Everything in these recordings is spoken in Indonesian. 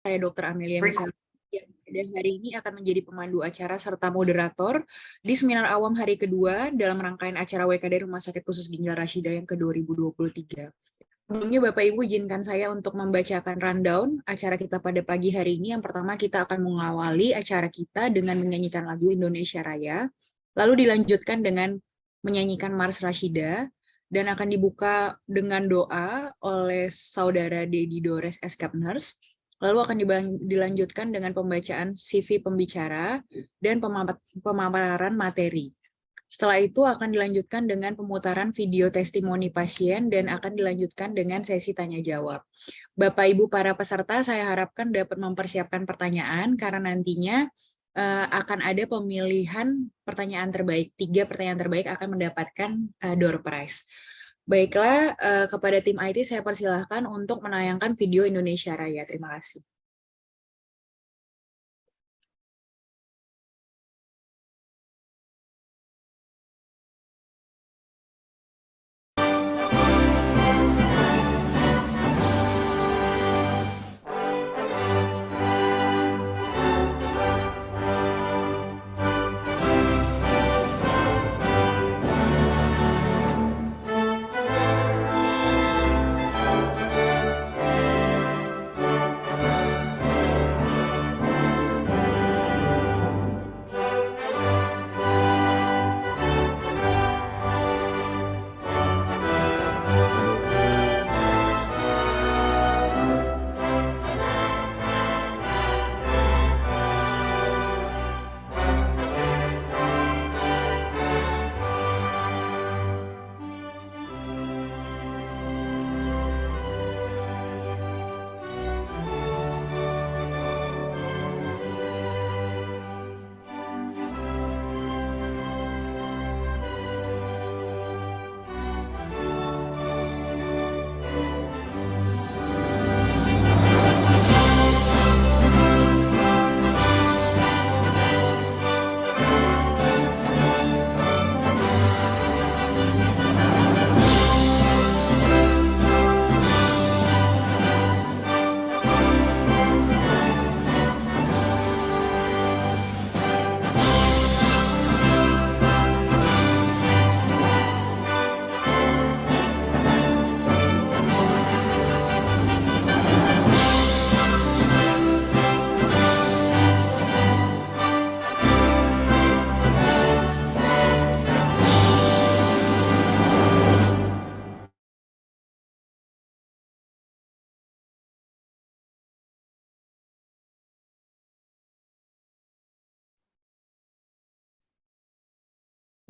Saya Dr. Amelia Misal yang pada hari ini akan menjadi pemandu acara serta moderator di seminar awam hari kedua dalam rangkaian acara WKD Rumah Sakit Khusus Ginjal Rashidah yang ke-2023. Sebelumnya Bapak Ibu izinkan saya untuk membacakan rundown acara kita pada pagi hari ini. Yang pertama kita akan mengawali acara kita dengan menyanyikan lagu Indonesia Raya, lalu dilanjutkan dengan menyanyikan Mars Rashidah, dan akan dibuka dengan doa oleh Saudara Dedi Dores Eskapners. Lalu akan dilanjutkan dengan pembacaan CV pembicara dan pemaparan materi. Setelah itu akan dilanjutkan dengan pemutaran video testimoni pasien dan akan dilanjutkan dengan sesi tanya-jawab. Bapak Ibu para peserta, saya harapkan dapat mempersiapkan pertanyaan karena nantinya akan ada pemilihan pertanyaan terbaik. 3 pertanyaan terbaik akan mendapatkan door prize. Baiklah, kepada tim IT saya persilahkan untuk menayangkan video Indonesia Raya. Terima kasih.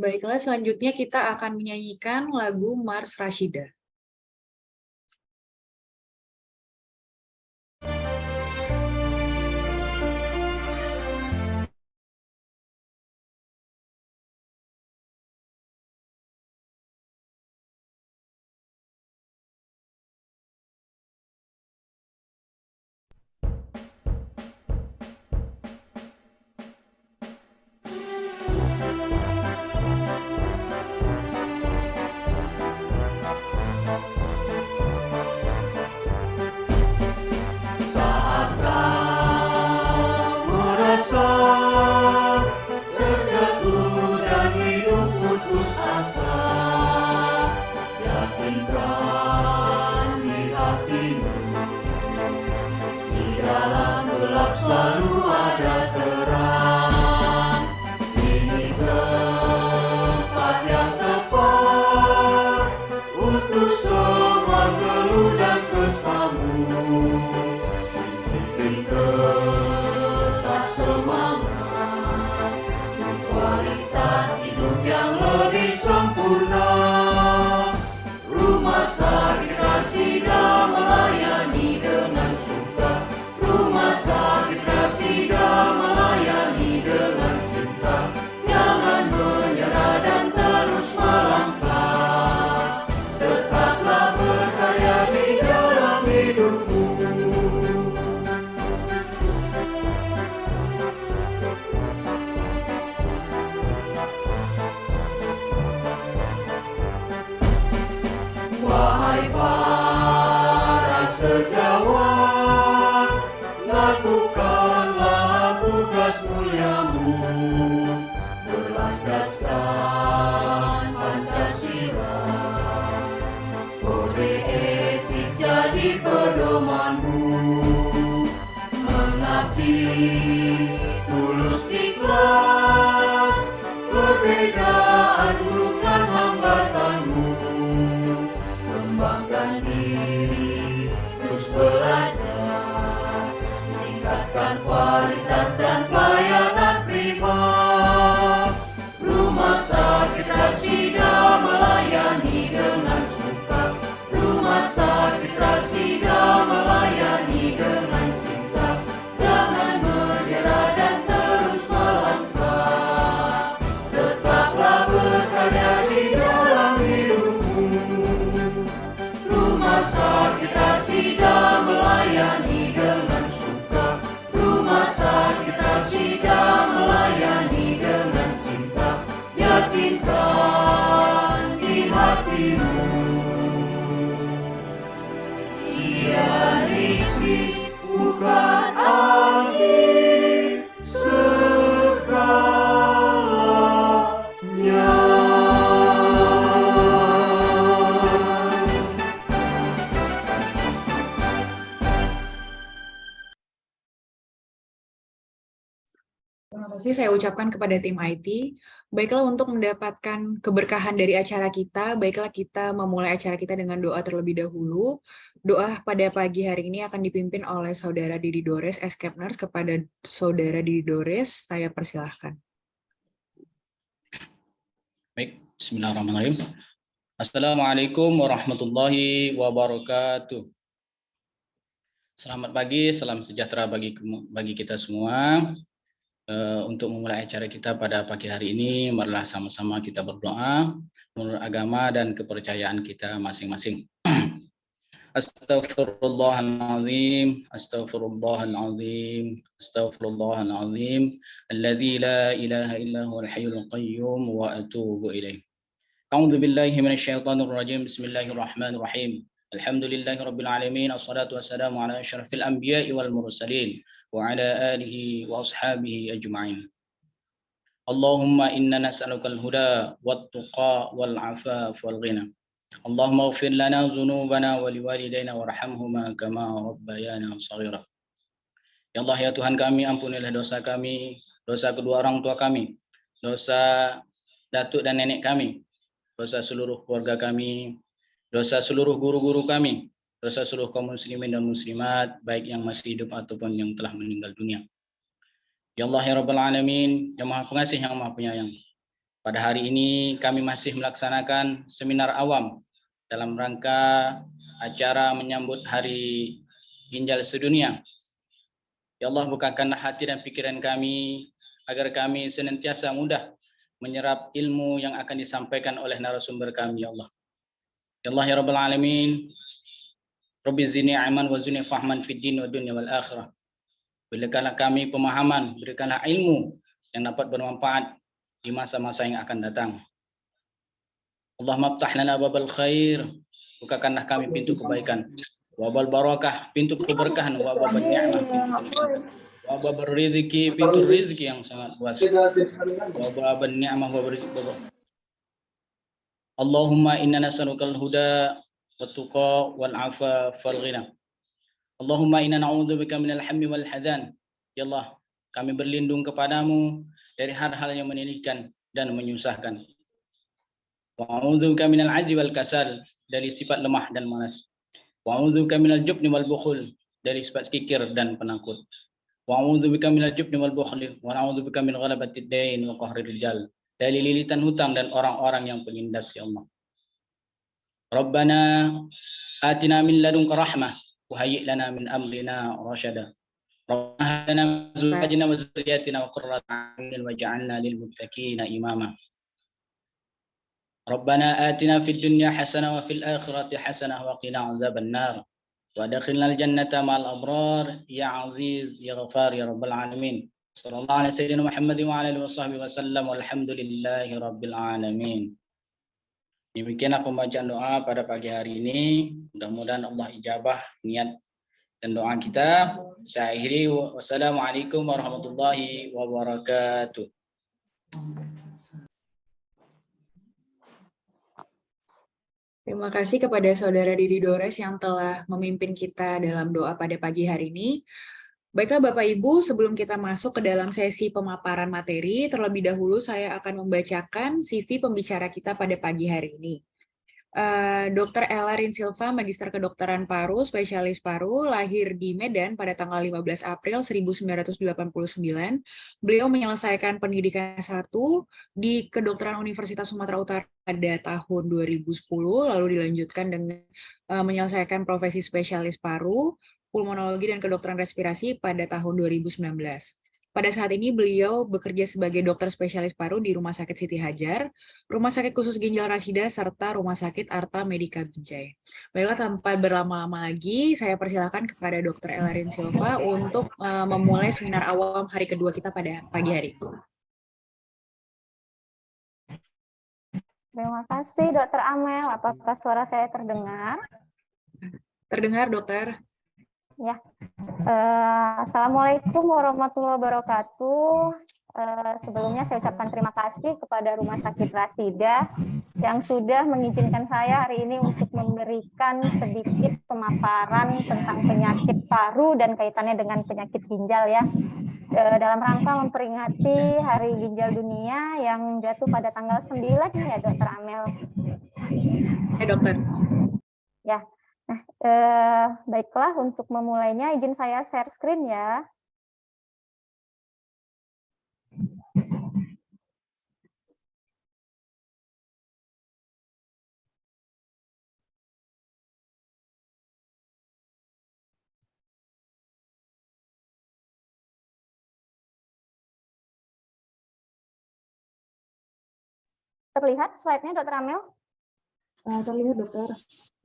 Baiklah, selanjutnya kita akan menyanyikan lagu Mars Rashidah. Terjatuh dan hidup putus asa, yakinkan di hatimu, di dalam gelap selalu ada terang. Ini tempat yang tepat untuk semua keluh dan kesamu. Disiplin tetap semangat, kualitas hidup yang lebih sempurna. Rumah Sakit Rashidah melayani dengan suka. Rumah Sakit Rashidah melayani dengan cinta. Jangan menyerah dan terus melangkah. Tetaplah berkarya di dalam hidupmu. lakukanlah tugas muliamu, berlandaskan Pancasila. Kode etik jadi pedomanmu, mengabdi tulus ikhlas, perbedaan bukan hambatanmu. Kembangkan diri, terus belajar, tingkatkan kualitas dan pelayanan prima. Rumah Sakit Rasida melayani dengan suka. Rumah Sakit Rasida melayani dengan cinta. Jangan menyerah dan terus melangkah. Tetaplah berkarya di dalam hidupmu. Rumah Sakit Rasida melayani dengan suka. Rumah Sakit Rasida melayani dengan cinta. Yakinkan di hatimu, dialisis bukan akhir segalanya. Terima kasih saya ucapkan kepada tim IT. Baiklah, untuk mendapatkan keberkahan dari acara kita, baiklah kita memulai acara kita dengan doa terlebih dahulu. Doa pada pagi hari ini akan dipimpin oleh Saudara Didi Dores, Escape Nurse. Kepada Saudara Didi Dores, saya persilahkan. Baik, bismillahirrahmanirrahim. Assalamualaikum warahmatullahi wabarakatuh. Selamat pagi, salam sejahtera bagi kita semua. Untuk memulai acara kita pada pagi hari ini, marilah sama-sama kita berdoa menurut agama dan kepercayaan kita masing-masing. Astaghfirullahaladzim, astaghfirullahaladzim, astaghfirullahaladzim, alladzi la ilaha illa huwal hayyul qayyum wa atubu ilaih. A'udzu billahi minasyaitonir rajim. Bismillahirrahmanirrahim. Alhamdulillahi rabbil alamin, assalatu wassalamu ala asyrafil anbiya'i wal mursalin wa ala alihi wa ashabihi ajma'in. Allahumma inna nas'alukal huda wat tuqa wal afaf wal ghina. Allahumma ighfir lana dzunubana wa liwalidayna warhamhuma kama rabbayana shaghira. Ya Allah, ya Tuhan kami, ampunilah dosa kami, dosa kedua orang tua kami, dosa datuk dan nenek kami, dosa seluruh keluarga kami, dosa seluruh guru-guru kami, dosa seluruh kaum muslimin dan muslimat, baik yang masih hidup ataupun yang telah meninggal dunia. Ya Allah, ya Rabbal Alamin, yang Maha Pengasih, yang Maha Penyayang. Pada hari ini kami masih melaksanakan seminar awam dalam rangka acara menyambut Hari Ginjal Sedunia. Ya Allah, bukakanlah hati dan pikiran kami agar kami senantiasa mudah menyerap ilmu yang akan disampaikan oleh narasumber kami, ya Allah. Ya Allah, ya Rabbal Alamin, Rabbi zidni ilman wa zidni fahman fid din wa dunya wal akhirah. Berikanlah kami pemahaman, berikanlah ilmu yang dapat bermanfaat di masa-masa yang akan datang. Allahumma aftah lana babal khair, bukakanlah kami pintu kebaikan. Wabal barakah, pintu keberkahan. Wabal ni'mah, pintu kenikmatan. Wabal rizki, pintu rizki yang sangat luas. Wabal ni'mah, wabal rizki. Allahumma inna nas'alukal huda wat tuqa wal afaf wal ghina. Allahumma inna na'udzubika minal hammi wal hazan. Ya Allah, kami berlindung kepadamu dari hal-hal yang menyedihkan dan menyusahkan. Wa a'udzubika minal ajzi wal kasal, dari sifat lemah dan malas. Wa a'udzubika minal jubni wal bukhul, dari sifat kikir dan penakut. Wa a'udzubika minal jubni wal bukhli wa a'udzubika min ghalabatid dain wa qahrir rijal, dari lilitan hutang dan orang-orang yang penindas, ya Allah. Rabbana atina min ladunka rahmah wa hayyi' lana min amrina rasyada. Rabbana hab lana min azwajina wa dhurriyyatina wa qurrata a'yunin waj'alna lil muttaqina imama. Rabbana atina fid dunya hasanah wa fil akhirati hasanah wa qina adzaban nar. Wa adkhilnal jannata ma'al abrar ya aziz ya ghafar ya rabbal alamin. Sallallahu alaihi sayyidina Muhammad wa alihi washabbihi wasallam, walhamdulillahi rabbil alamin. Demikianlah pembacaan doa pada pagi hari ini. Mudah-mudahan Allah ijabah niat dan doa kita. Saya akhiri, wassalamualaikum warahmatullahi wabarakatuh. Terima kasih kepada Saudara Didi Dores yang telah memimpin kita dalam doa pada pagi hari ini. Baiklah Bapak Ibu, sebelum kita masuk ke dalam sesi pemaparan materi, terlebih dahulu saya akan membacakan CV pembicara kita pada pagi hari ini. Dr. Ella Rin Silva, Magister Kedokteran Paru, Spesialis Paru, lahir di Medan pada tanggal 15 April 1989. Beliau menyelesaikan pendidikan S1 di Kedokteran Universitas Sumatera Utara pada tahun 2010, lalu dilanjutkan dengan menyelesaikan profesi Spesialis Paru, Pulmonologi dan Kedokteran Respirasi pada tahun 2019. Pada saat ini beliau bekerja sebagai dokter spesialis paru di Rumah Sakit Siti Hajar, Rumah Sakit Khusus Ginjal Rashidah, serta Rumah Sakit Arta Medika Binjai. Baiklah, tanpa berlama-lama lagi, saya persilakan kepada Dr. Ella Rin Silva untuk memulai seminar awam hari kedua kita pada pagi hari ini. Terima kasih, Dr. Amel. Apakah suara saya terdengar? Terdengar, dokter? Ya. Assalamualaikum warahmatullahi wabarakatuh. Sebelumnya saya ucapkan terima kasih kepada Rumah Sakit Rashidah yang sudah mengizinkan saya hari ini untuk memberikan sedikit pemaparan tentang penyakit paru dan kaitannya dengan penyakit ginjal ya. Dalam rangka memperingati Hari Ginjal Dunia yang jatuh pada tanggal 9 ya, Dr. Amel. Ya, dokter. Ya. Nah, baiklah, untuk memulainya izin saya share screen ya. Terlihat slide-nya, Dr. Amel? Terlihat, dokter.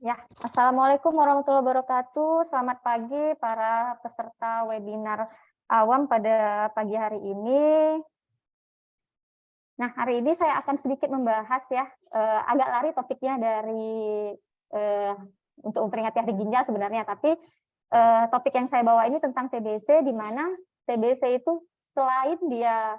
Ya, Assalamualaikum warahmatullahi wabarakatuh. Selamat pagi para peserta webinar awam pada pagi hari ini. Nah, hari ini saya akan sedikit membahas ya, agak lari topiknya dari untuk memperingati Hari Ginjal sebenarnya, tapi topik yang saya bawa ini tentang TBC, di mana TBC itu selain dia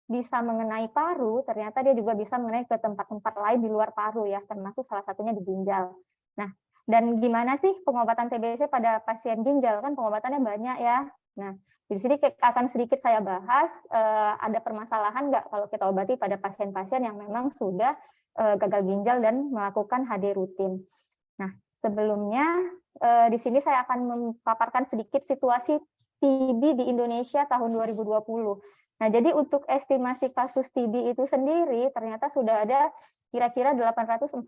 bisa mengenai paru, ternyata dia juga bisa mengenai ke tempat-tempat lain di luar paru ya, termasuk salah satunya di ginjal. Nah, dan gimana sih pengobatan TBC pada pasien ginjal? Kan pengobatannya banyak ya. Nah, di sini akan sedikit saya bahas, ada permasalahan nggak kalau kita obati pada pasien-pasien yang memang sudah gagal ginjal dan melakukan HD rutin. Nah, sebelumnya di sini saya akan memaparkan sedikit situasi TB di Indonesia tahun 2020. Nah, jadi untuk estimasi kasus TB itu sendiri, ternyata sudah ada kira-kira 845.000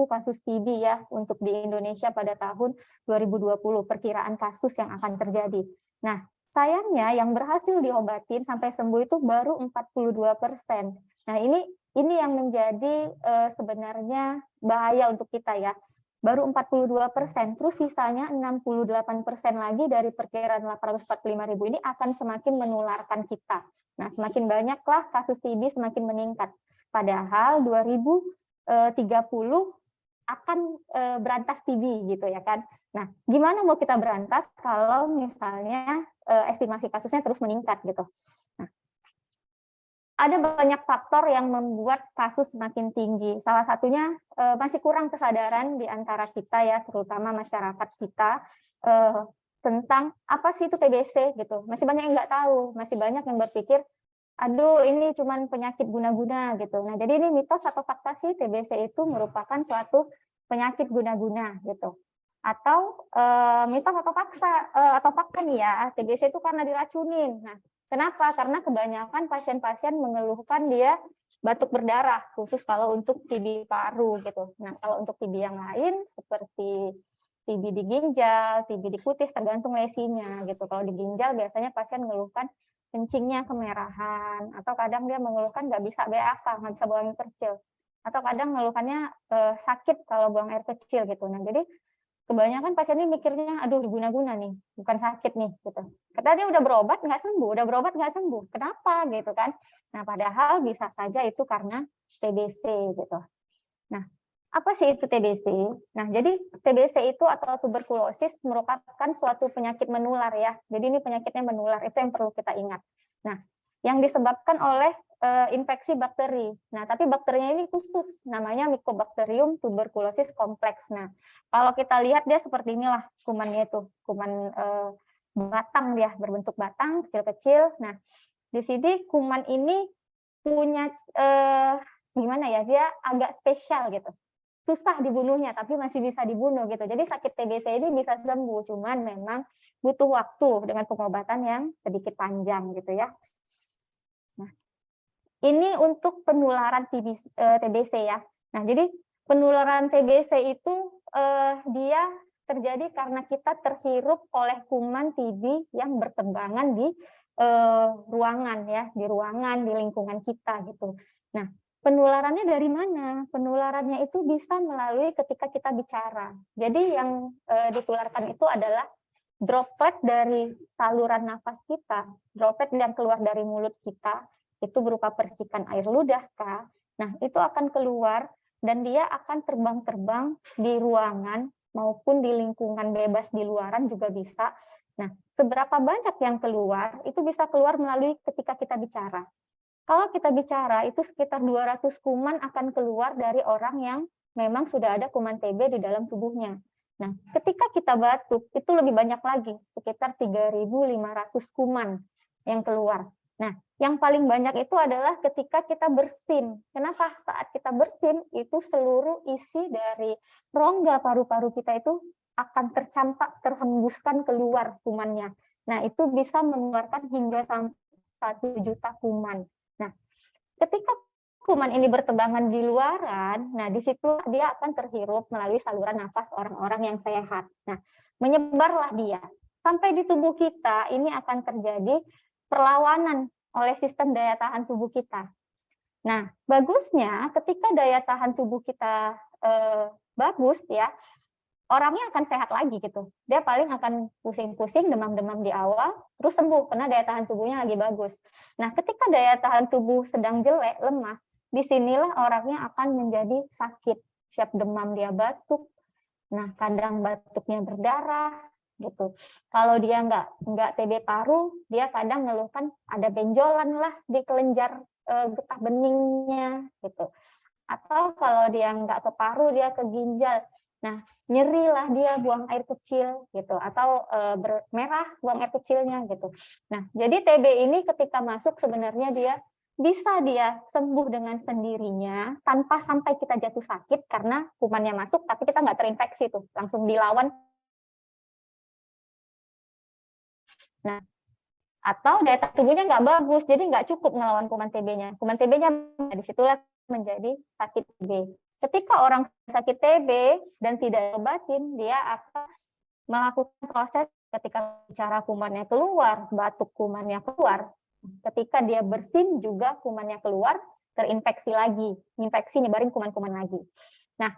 kasus TB ya untuk di Indonesia pada tahun 2020, perkiraan kasus yang akan terjadi. Nah, sayangnya yang berhasil diobatin sampai sembuh itu baru 42%. Nah, ini yang menjadi sebenarnya bahaya untuk kita ya. Baru 42%, terus sisanya 68% lagi dari perkiraan 845.000 ini akan semakin menularkan kita. Nah, semakin banyaklah kasus TB semakin meningkat. Padahal 2030 akan berantas TB gitu ya kan. Nah, gimana mau kita berantas kalau misalnya estimasi kasusnya terus meningkat gitu. Nah, ada banyak faktor yang membuat kasus semakin tinggi. Salah satunya masih kurang kesadaran di antara kita ya, terutama masyarakat kita tentang apa sih itu TBC gitu. Masih banyak yang nggak tahu, masih banyak yang berpikir, aduh ini cuma penyakit guna-guna gitu. Nah, jadi ini mitos atau fakta sih TBC itu merupakan suatu penyakit guna-guna gitu. Atau mitos atau fakta nih ya, TBC itu karena diracunin. Nah, kenapa? Karena kebanyakan pasien-pasien mengeluhkan dia batuk berdarah, khusus kalau untuk TB paru gitu. Nah, kalau untuk TB yang lain seperti TB di ginjal, TB di kutis, tergantung lesinya gitu. Kalau di ginjal biasanya pasien mengeluhkan kencingnya kemerahan, atau kadang dia mengeluhkan nggak bisa BAK, nggak bisa buang air kecil, atau kadang mengeluhkannya sakit kalau buang air kecil gitu. Nah, jadi kebanyakan pasien ini mikirnya, aduh diguna-guna nih, bukan sakit nih, gitu. Karena dia udah berobat nggak sembuh, kenapa gitu kan? Nah, padahal bisa saja itu karena TBC gitu. Nah, Apa sih itu TBC? Nah, jadi TBC itu atau tuberkulosis merupakan suatu penyakit menular ya. Jadi ini penyakitnya menular, itu yang perlu kita ingat. Nah, yang disebabkan oleh infeksi bakteri. Nah, tapi bakterinya ini khusus, namanya Mycobacterium tuberculosis complex. Nah, kalau kita lihat dia seperti inilah kumannya itu, kuman batang dia, berbentuk batang, kecil-kecil. Nah, di sini kuman ini punya gimana ya, dia agak spesial gitu. Susah dibunuhnya, tapi masih bisa dibunuh gitu. Jadi sakit TBC ini bisa sembuh, cuman memang butuh waktu dengan pengobatan yang sedikit panjang gitu ya. Nah, ini untuk penularan TBC ya. Nah, jadi penularan TBC itu dia terjadi karena kita terhirup oleh kuman TB yang berterbangan di ruangan ya, di ruangan, di lingkungan kita gitu. Nah, penularannya dari mana? Penularannya itu bisa melalui ketika kita bicara. Jadi yang ditularkan itu adalah droplet dari saluran nafas kita, droplet yang keluar dari mulut kita, itu berupa percikan air ludah, Kak. Nah, itu akan keluar dan dia akan terbang-terbang di ruangan maupun di lingkungan bebas di luaran juga bisa. Nah, seberapa banyak yang keluar, itu bisa keluar melalui ketika kita bicara. Kalau kita bicara, itu sekitar 200 kuman akan keluar dari orang yang memang sudah ada kuman TB di dalam tubuhnya. Nah, ketika kita batuk, itu lebih banyak lagi, sekitar 3.500 kuman yang keluar. Nah, yang paling banyak itu adalah ketika kita bersin. Kenapa? Saat kita bersin, itu seluruh isi dari rongga paru-paru kita itu akan tercampak, terhembuskan keluar kumannya. Nah, itu bisa mengeluarkan hingga sampai 1 juta kuman. Nah, ketika kuman ini berterbangan di luaran, nah di situ dia akan terhirup melalui saluran nafas orang-orang yang sehat. Nah, menyebarlah dia sampai di tubuh kita. Ini akan terjadi perlawanan oleh sistem daya tahan tubuh kita. Nah, bagusnya ketika daya tahan tubuh kita bagus ya, orangnya akan sehat lagi gitu. Dia paling akan pusing-pusing, demam-demam di awal, terus sembuh karena daya tahan tubuhnya lagi bagus. Nah, ketika daya tahan tubuh sedang jelek, lemah, disinilah orangnya akan menjadi sakit. Siap demam dia batuk, nah kadang batuknya berdarah gitu. Kalau dia nggak TB paru, dia kadang ngeluhkan ada benjolan lah di kelenjar getah beningnya gitu. Atau kalau dia nggak ke paru, dia ke ginjal. Nah, nyerilah dia buang air kecil gitu, atau merah buang air kecilnya gitu. Nah, jadi TB ini ketika masuk sebenarnya dia bisa dia sembuh dengan sendirinya tanpa sampai kita jatuh sakit karena kumannya masuk, tapi kita nggak terinfeksi tuh, langsung dilawan. Nah, atau daya tahan tubuhnya nggak bagus, jadi nggak cukup melawan kuman TB-nya. Kuman TB-nya disitulah menjadi sakit TB. Ketika orang sakit TB dan tidak diobatin, dia akan melakukan proses ketika bicara kumannya keluar, batuk kumannya keluar. Ketika dia bersin juga kumannya keluar, terinfeksi lagi, infeksi nyebarin kuman-kuman lagi. Nah,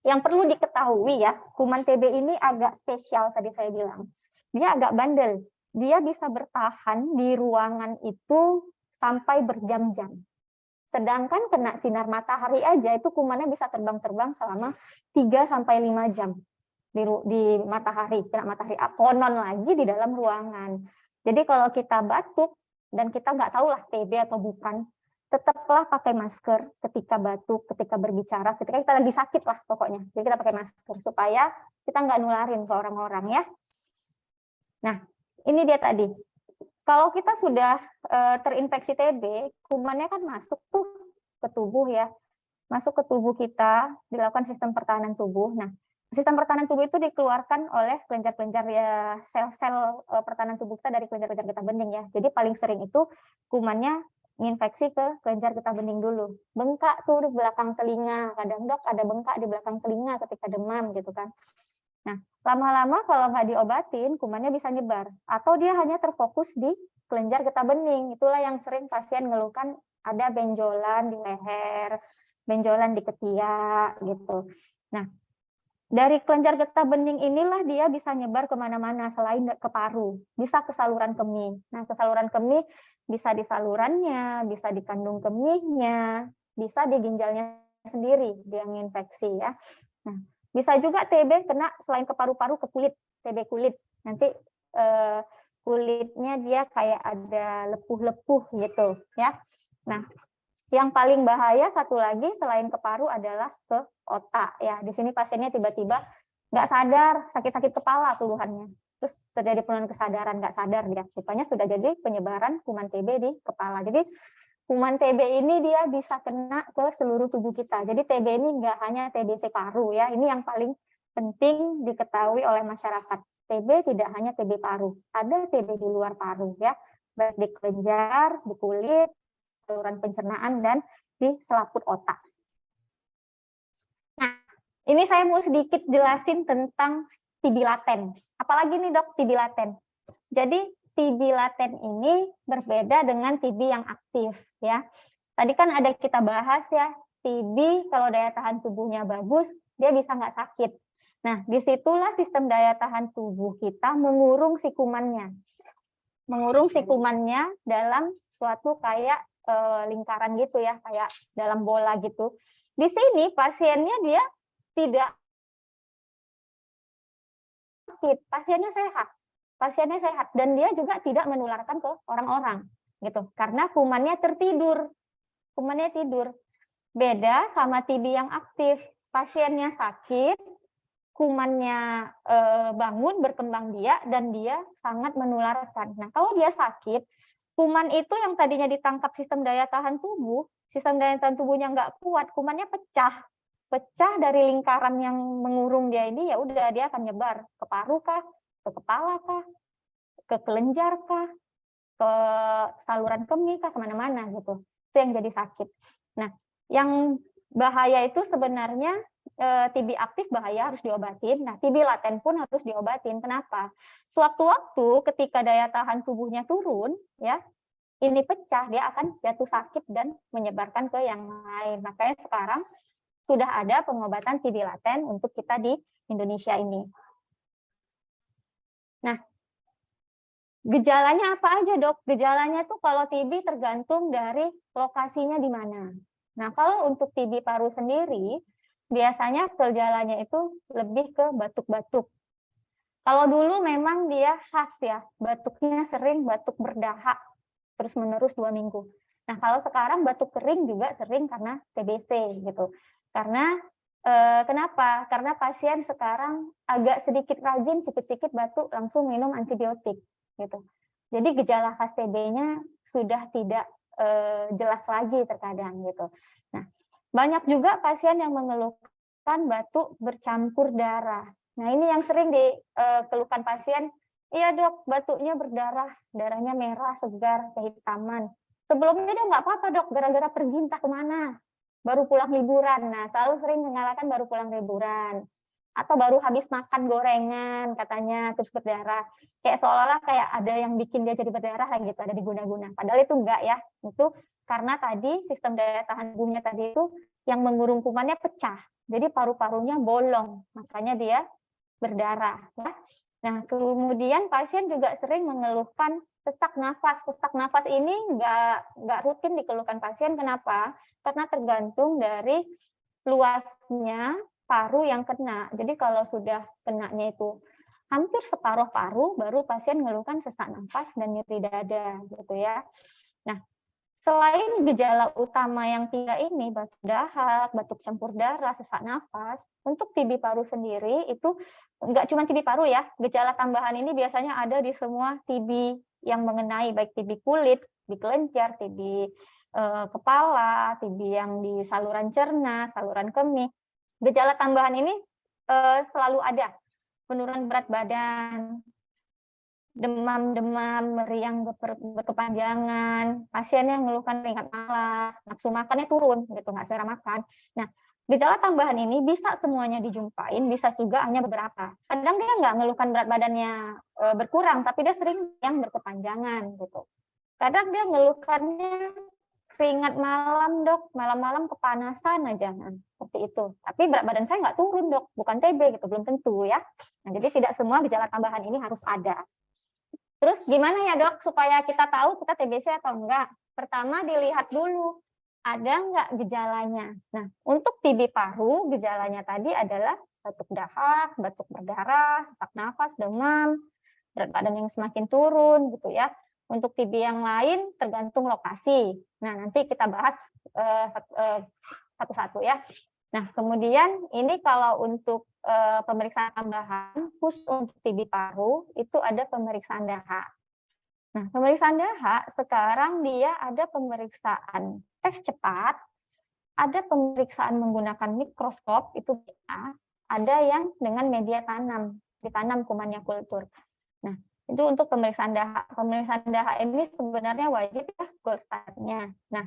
yang perlu diketahui ya, kuman TB ini agak spesial tadi saya bilang. Dia agak bandel. Dia bisa bertahan di ruangan itu sampai berjam-jam. Sedangkan kena sinar matahari aja itu kumannya bisa terbang-terbang selama 3-5 jam di matahari, kena matahari. Konon lagi di dalam ruangan. Jadi kalau kita batuk dan kita nggak tahu lah TB atau bukan, tetaplah pakai masker ketika batuk, ketika berbicara, ketika kita lagi sakit lah pokoknya. Jadi kita pakai masker supaya kita nggak nularin ke orang-orang ya. Nah, ini dia tadi. Kalau kita sudah terinfeksi TB, kumannya kan masuk tuh ke tubuh ya, masuk ke tubuh kita, dilakukan sistem pertahanan tubuh. Nah, sistem pertahanan tubuh itu dikeluarkan oleh kelenjar-kelenjar ya, sel-sel pertahanan tubuh kita dari kelenjar-kelenjar getah bening ya. Jadi paling sering itu kumannya menginfeksi ke kelenjar getah bening dulu. Bengkak tuh di belakang telinga, kadang dok ada bengkak di belakang telinga ketika demam gitu kan. Nah, lama-lama kalau nggak diobatin, kumannya bisa nyebar. Atau dia hanya terfokus di kelenjar getah bening. Itulah yang sering pasien ngeluhkan ada benjolan di leher, benjolan di ketiak, gitu. Nah, dari kelenjar getah bening inilah dia bisa nyebar kemana-mana selain ke paru. Bisa ke saluran kemih. Nah, ke saluran kemih bisa di salurannya, bisa di kandung kemihnya, bisa di ginjalnya sendiri dia nginfeksi ya. Nah, bisa juga TB kena selain ke paru-paru ke kulit, TB kulit. Nanti kulitnya dia kayak ada lepuh-lepuh gitu ya. Nah, yang paling bahaya satu lagi selain ke paru adalah ke otak ya. Di sini pasiennya tiba-tiba nggak sadar, sakit-sakit kepala keluhannya. Terus terjadi penurunan kesadaran, nggak sadar dia. Rupanya sudah jadi penyebaran kuman TB di kepala. Jadi kuman TB ini dia bisa kena ke seluruh tubuh kita. Jadi TB ini nggak hanya TBC paru ya. Ini yang paling penting diketahui oleh masyarakat. TB tidak hanya TB paru, ada TB di luar paru ya, baik di kelenjar, di kulit, saluran pencernaan dan di selaput otak. Nah, ini saya mau sedikit jelasin tentang TB laten. Apalagi nih dok TB laten. Jadi TB laten ini berbeda dengan TB yang aktif ya. Tadi kan ada kita bahas ya, TB kalau daya tahan tubuhnya bagus, dia bisa nggak sakit. Nah, disitulah sistem daya tahan tubuh kita mengurung si kumannya. Mengurung si kumannya dalam suatu kayak lingkaran gitu ya, kayak dalam bola gitu. Di sini pasiennya dia tidak sakit, pasiennya sehat dan dia juga tidak menularkan ke orang-orang gitu karena kumannya tidur. Beda sama TB yang aktif, pasiennya sakit, kumannya bangun berkembang biak dan dia sangat menularkan. Nah, kalau dia sakit, kuman itu yang tadinya ditangkap sistem daya tahan tubuhnya nggak kuat, kumannya pecah dari lingkaran yang mengurung dia ini, ya udah dia akan nyebar ke paru kah, ke kepala kah, ke kelenjar kah, ke saluran kemih kah, kemana-mana gitu. Itu yang jadi sakit. Nah, yang bahaya itu sebenarnya TB aktif bahaya harus diobatin. Nah, TB laten pun harus diobatin. Kenapa? Sewaktu-waktu ketika daya tahan tubuhnya turun, ya, ini pecah, dia akan jatuh sakit dan menyebarkan ke yang lain. Makanya sekarang sudah ada pengobatan TB laten untuk kita di Indonesia ini. Nah, gejalanya apa aja dok? Gejalanya tuh kalau TB tergantung dari lokasinya di mana. Nah, kalau untuk TB paru sendiri, biasanya gejalanya itu lebih ke batuk-batuk. Kalau dulu memang dia khas ya, batuknya sering batuk berdahak, terus-menerus 2 minggu. Nah, kalau sekarang batuk kering juga sering karena TBC gitu. Karena kenapa? Karena pasien sekarang agak sedikit rajin, sedikit-sedikit batuk, langsung minum antibiotik gitu. Jadi gejala khas TB-nya sudah tidak jelas lagi terkadang gitu. Nah, banyak juga pasien yang mengeluhkan batuk bercampur darah. Nah, ini yang sering dikeluhkan pasien, iya dok, batuknya berdarah, darahnya merah, segar, kehitaman. Sebelumnya dia nggak apa-apa dok, gara-gara pergi entah kemana, baru pulang liburan. Nah, selalu sering menyalahkan baru pulang liburan. Atau baru habis makan gorengan, katanya, terus berdarah. Kayak seolah-olah kayak ada yang bikin dia jadi berdarah gitu, ada diguna-guna. Padahal itu enggak ya, itu karena tadi sistem daya tahan tubuhnya tadi itu yang mengurung kumannya pecah, jadi paru-parunya bolong, makanya dia berdarah. Nah, kemudian pasien juga sering mengeluhkan sesak nafas. Sesak nafas ini nggak rutin dikeluhkan pasien. Kenapa? Karena tergantung dari luasnya paru yang kena. Jadi kalau sudah kenanya itu hampir separuh paru, baru pasien mengeluhkan sesak nafas dan nyeri dada, gitu ya. Nah, selain gejala utama yang 3 ini, batuk dahak, batuk campur darah, sesak nafas, untuk TB paru sendiri itu nggak cuma TB paru ya, gejala tambahan ini biasanya ada di semua TB yang mengenai baik TB kulit, TB kelenjar, TB kepala, TB yang di saluran cerna, saluran kemih. Gejala tambahan ini selalu ada, penurunan berat badan, demam-demam, meriang berkepanjangan, pasiennya mengeluhkan ringan malas, nafsu makannya turun, gitu, nggak selera makan. Nah, gejala tambahan ini bisa semuanya dijumpain, bisa juga hanya beberapa. Kadang dia nggak mengeluhkan berat badannya berkurang, tapi dia sering yang berkepanjangan, gitu. Kadang dia mengeluhkannya keringat malam dok, malam-malam kepanasan aja, nah, seperti itu. Tapi berat badan saya nggak turun dok, bukan TB gitu, belum tentu ya. Nah, jadi tidak semua gejala tambahan ini harus ada. Terus gimana ya dok supaya kita tahu kita TBC atau enggak? Pertama dilihat dulu ada nggak gejalanya? Nah, untuk TB paru, gejalanya tadi adalah batuk dahak, batuk berdarah, sesak nafas, demam, berat badan yang semakin turun, gitu ya. Untuk TB yang lain tergantung lokasi. Nah, nanti kita bahas satu-satu ya. Nah, kemudian ini kalau untuk pemeriksaan tambahan, khusus untuk TB paru, itu ada pemeriksaan dahak. Nah, pemeriksaan dahak sekarang dia ada pemeriksaan tes cepat, ada pemeriksaan menggunakan mikroskop, itu BA, ada yang dengan media tanam, ditanam kumannya kultur. Nah, itu untuk pemeriksaan dahak. Pemeriksaan dahak ini sebenarnya wajib ya, gold standard-nya. Nah,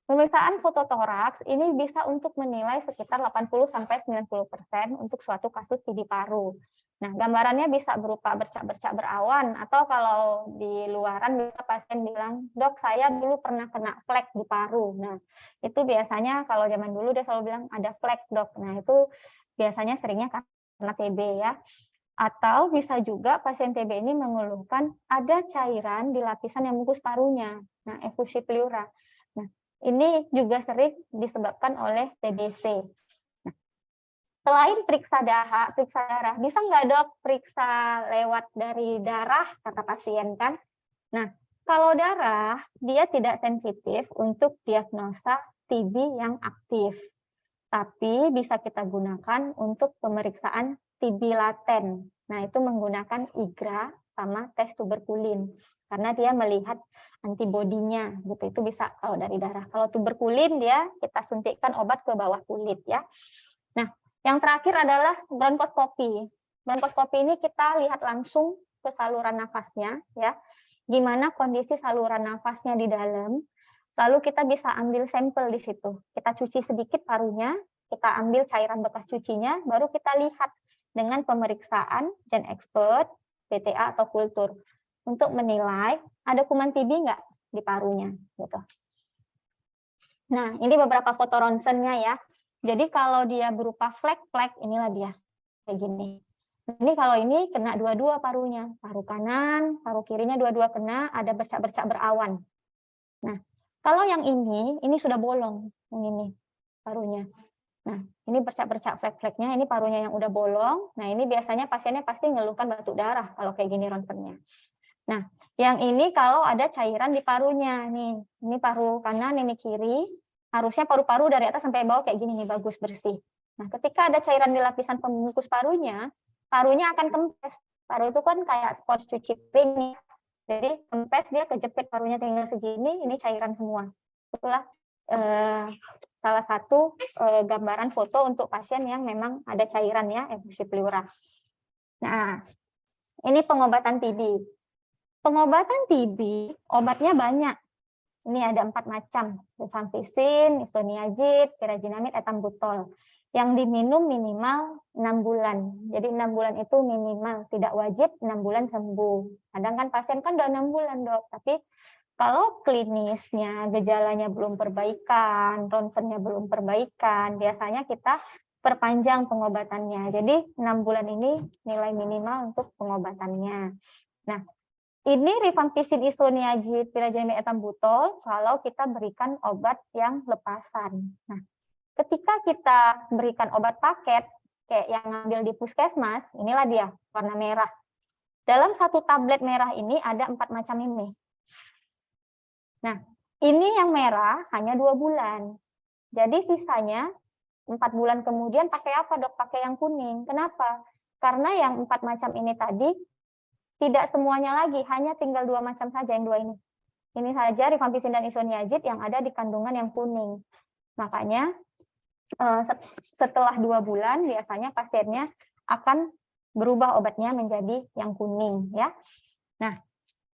pemeriksaan fototoraks ini bisa untuk menilai sekitar 80-90% untuk suatu kasus TB paru. Nah, gambarannya bisa berupa bercak-bercak berawan, atau kalau di luaran bisa pasien bilang, dok saya dulu pernah kena flek di paru. Nah, itu biasanya kalau zaman dulu dia selalu bilang ada flek dok. Nah, itu biasanya seringnya karena TB ya. Atau bisa juga pasien TB ini mengeluhkan ada cairan di lapisan yang membungkus parunya. Nah, efusi pleura. Nah, ini juga sering disebabkan oleh TBC. Nah, selain periksa dahak, periksa darah, bisa nggak dok periksa lewat dari darah, kata pasien kan? Nah, kalau darah, dia tidak sensitif untuk diagnosa TB yang aktif. Tapi bisa kita gunakan untuk pemeriksaan TB laten. Nah, itu menggunakan IGRA sama tes tuberkulin. Karena dia melihat antibodinya, gitu. Itu bisa kalau dari darah. Kalau tuberkulin dia kita suntikkan obat ke bawah kulit ya. Nah, yang terakhir adalah bronkoskopi. Bronkoskopi ini kita lihat langsung ke saluran nafasnya ya. Gimana kondisi saluran nafasnya di dalam. Lalu kita bisa ambil sampel di situ. Kita cuci sedikit parunya, kita ambil cairan bekas cucinya, baru kita lihat dengan pemeriksaan Gen Expert, BTA atau kultur untuk menilai ada kuman TB nggak di parunya. Gitu. Nah, ini beberapa foto ronsennya ya. Jadi kalau dia berupa flek-flek, inilah dia kayak gini. Ini kalau ini kena dua-dua parunya, paru kanan, paru kirinya dua-dua kena, ada bercak-bercak berawan. Nah, kalau yang ini sudah bolong, yang ini parunya. Nah, ini bercak-bercak flek-fleknya, ini parunya yang udah bolong. Nah, ini biasanya pasiennya pasti ngeluhkan batuk darah kalau kayak gini ronsennya. Nah, yang ini kalau ada cairan di parunya, nih, ini paru kanan, ini kiri, harusnya paru-paru dari atas sampai bawah kayak gini nih, bagus bersih. Nah, ketika ada cairan di lapisan pembungkus parunya akan kempes. Paru itu kan kayak spons cuci piring nih. Jadi kempes dia kejepit parunya tinggal segini, ini cairan semua. Itulah salah satu gambaran foto untuk pasien yang memang ada cairan ya, efusi pleura. Nah, ini pengobatan TB. Pengobatan TB, obatnya banyak. Ini ada 4 macam, rifampicin, isoniazid, pirazinamid, etambutol. Yang diminum minimal 6 bulan. Jadi 6 bulan itu minimal, tidak wajib 6 bulan sembuh. Kadang kan pasien kan udah 6 bulan dok, tapi kalau klinisnya gejalanya belum perbaikan, ronsennya belum perbaikan, biasanya kita perpanjang pengobatannya. Jadi 6 bulan ini nilai minimal untuk pengobatannya. Nah, ini rifampicin, isoniazid, pirazinamid, etambutol kalau kita berikan obat yang lepasan. Nah, ketika kita berikan obat paket, kayak yang ngambil di puskesmas, inilah dia, warna merah. Dalam satu tablet merah ini ada 4 macam ini. Nah, ini yang merah hanya 2 bulan. Jadi sisanya 4 bulan kemudian pakai apa dok? Pakai yang kuning. Kenapa? Karena yang 4 macam ini tadi, tidak semuanya lagi, hanya tinggal 2 macam saja yang 2 ini. Ini saja rifampicin dan isoniazid yang ada di kandungan yang kuning. Makanya, setelah 2 bulan biasanya pasiennya akan berubah obatnya menjadi yang kuning ya. Nah,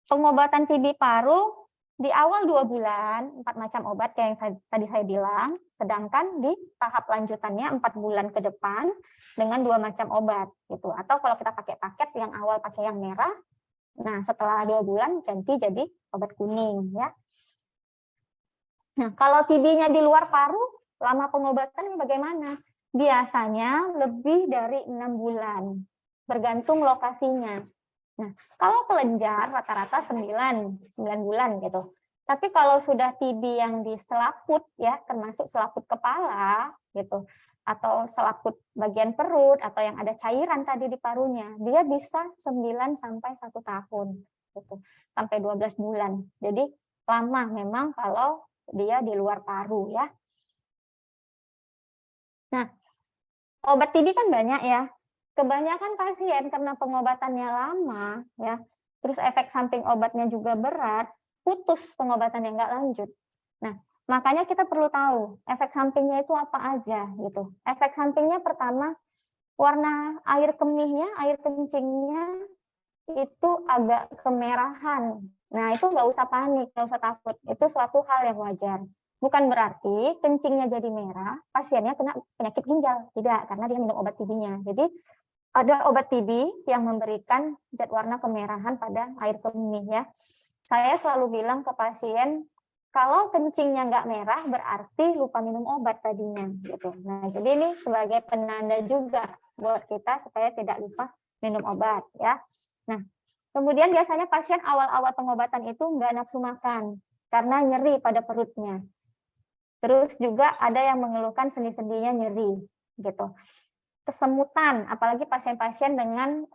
pengobatan TB paru di awal 2 bulan 4 macam obat kayak yang tadi saya bilang, sedangkan di tahap lanjutannya 4 bulan ke depan dengan 2 macam obat gitu. Atau kalau kita pakai paket yang awal pakai yang merah, nah setelah 2 bulan ganti jadi obat kuning ya. Nah, kalau TB-nya di luar paru, lama pengobatan bagaimana? Biasanya lebih dari 6 bulan, bergantung lokasinya. Nah, kalau kelenjar rata-rata 9 bulan gitu. Tapi kalau sudah TB yang di selaput ya, termasuk selaput kepala gitu, atau selaput bagian perut atau yang ada cairan tadi di parunya, dia bisa 9 sampai 1 tahun gitu, sampai 12 bulan. Jadi lama memang kalau dia di luar paru ya. Nah, obat TB kan banyak ya. Kebanyakan pasien karena pengobatannya lama ya, terus efek samping obatnya juga berat, putus pengobatannya nggak lanjut. Nah, makanya kita perlu tahu efek sampingnya itu apa aja gitu. Efek sampingnya pertama, warna air kemihnya, air kencingnya itu agak kemerahan. Nah, itu nggak usah panik, nggak usah takut. Itu suatu hal yang wajar. Bukan berarti kencingnya jadi merah, pasiennya kena penyakit ginjal. Tidak, karena dia minum obat TB-nya. Jadi, ada obat TB yang memberikan zat warna kemerahan pada air kemih ya. Saya selalu bilang ke pasien, kalau kencingnya nggak merah berarti lupa minum obat tadinya gitu. Nah, jadi ini sebagai penanda juga buat kita supaya tidak lupa minum obat ya. Nah, kemudian biasanya pasien awal-awal pengobatan itu nggak nafsu makan karena nyeri pada perutnya. Terus juga ada yang mengeluhkan sendi-sendinya nyeri gitu. Kesemutan, apalagi pasien-pasien dengan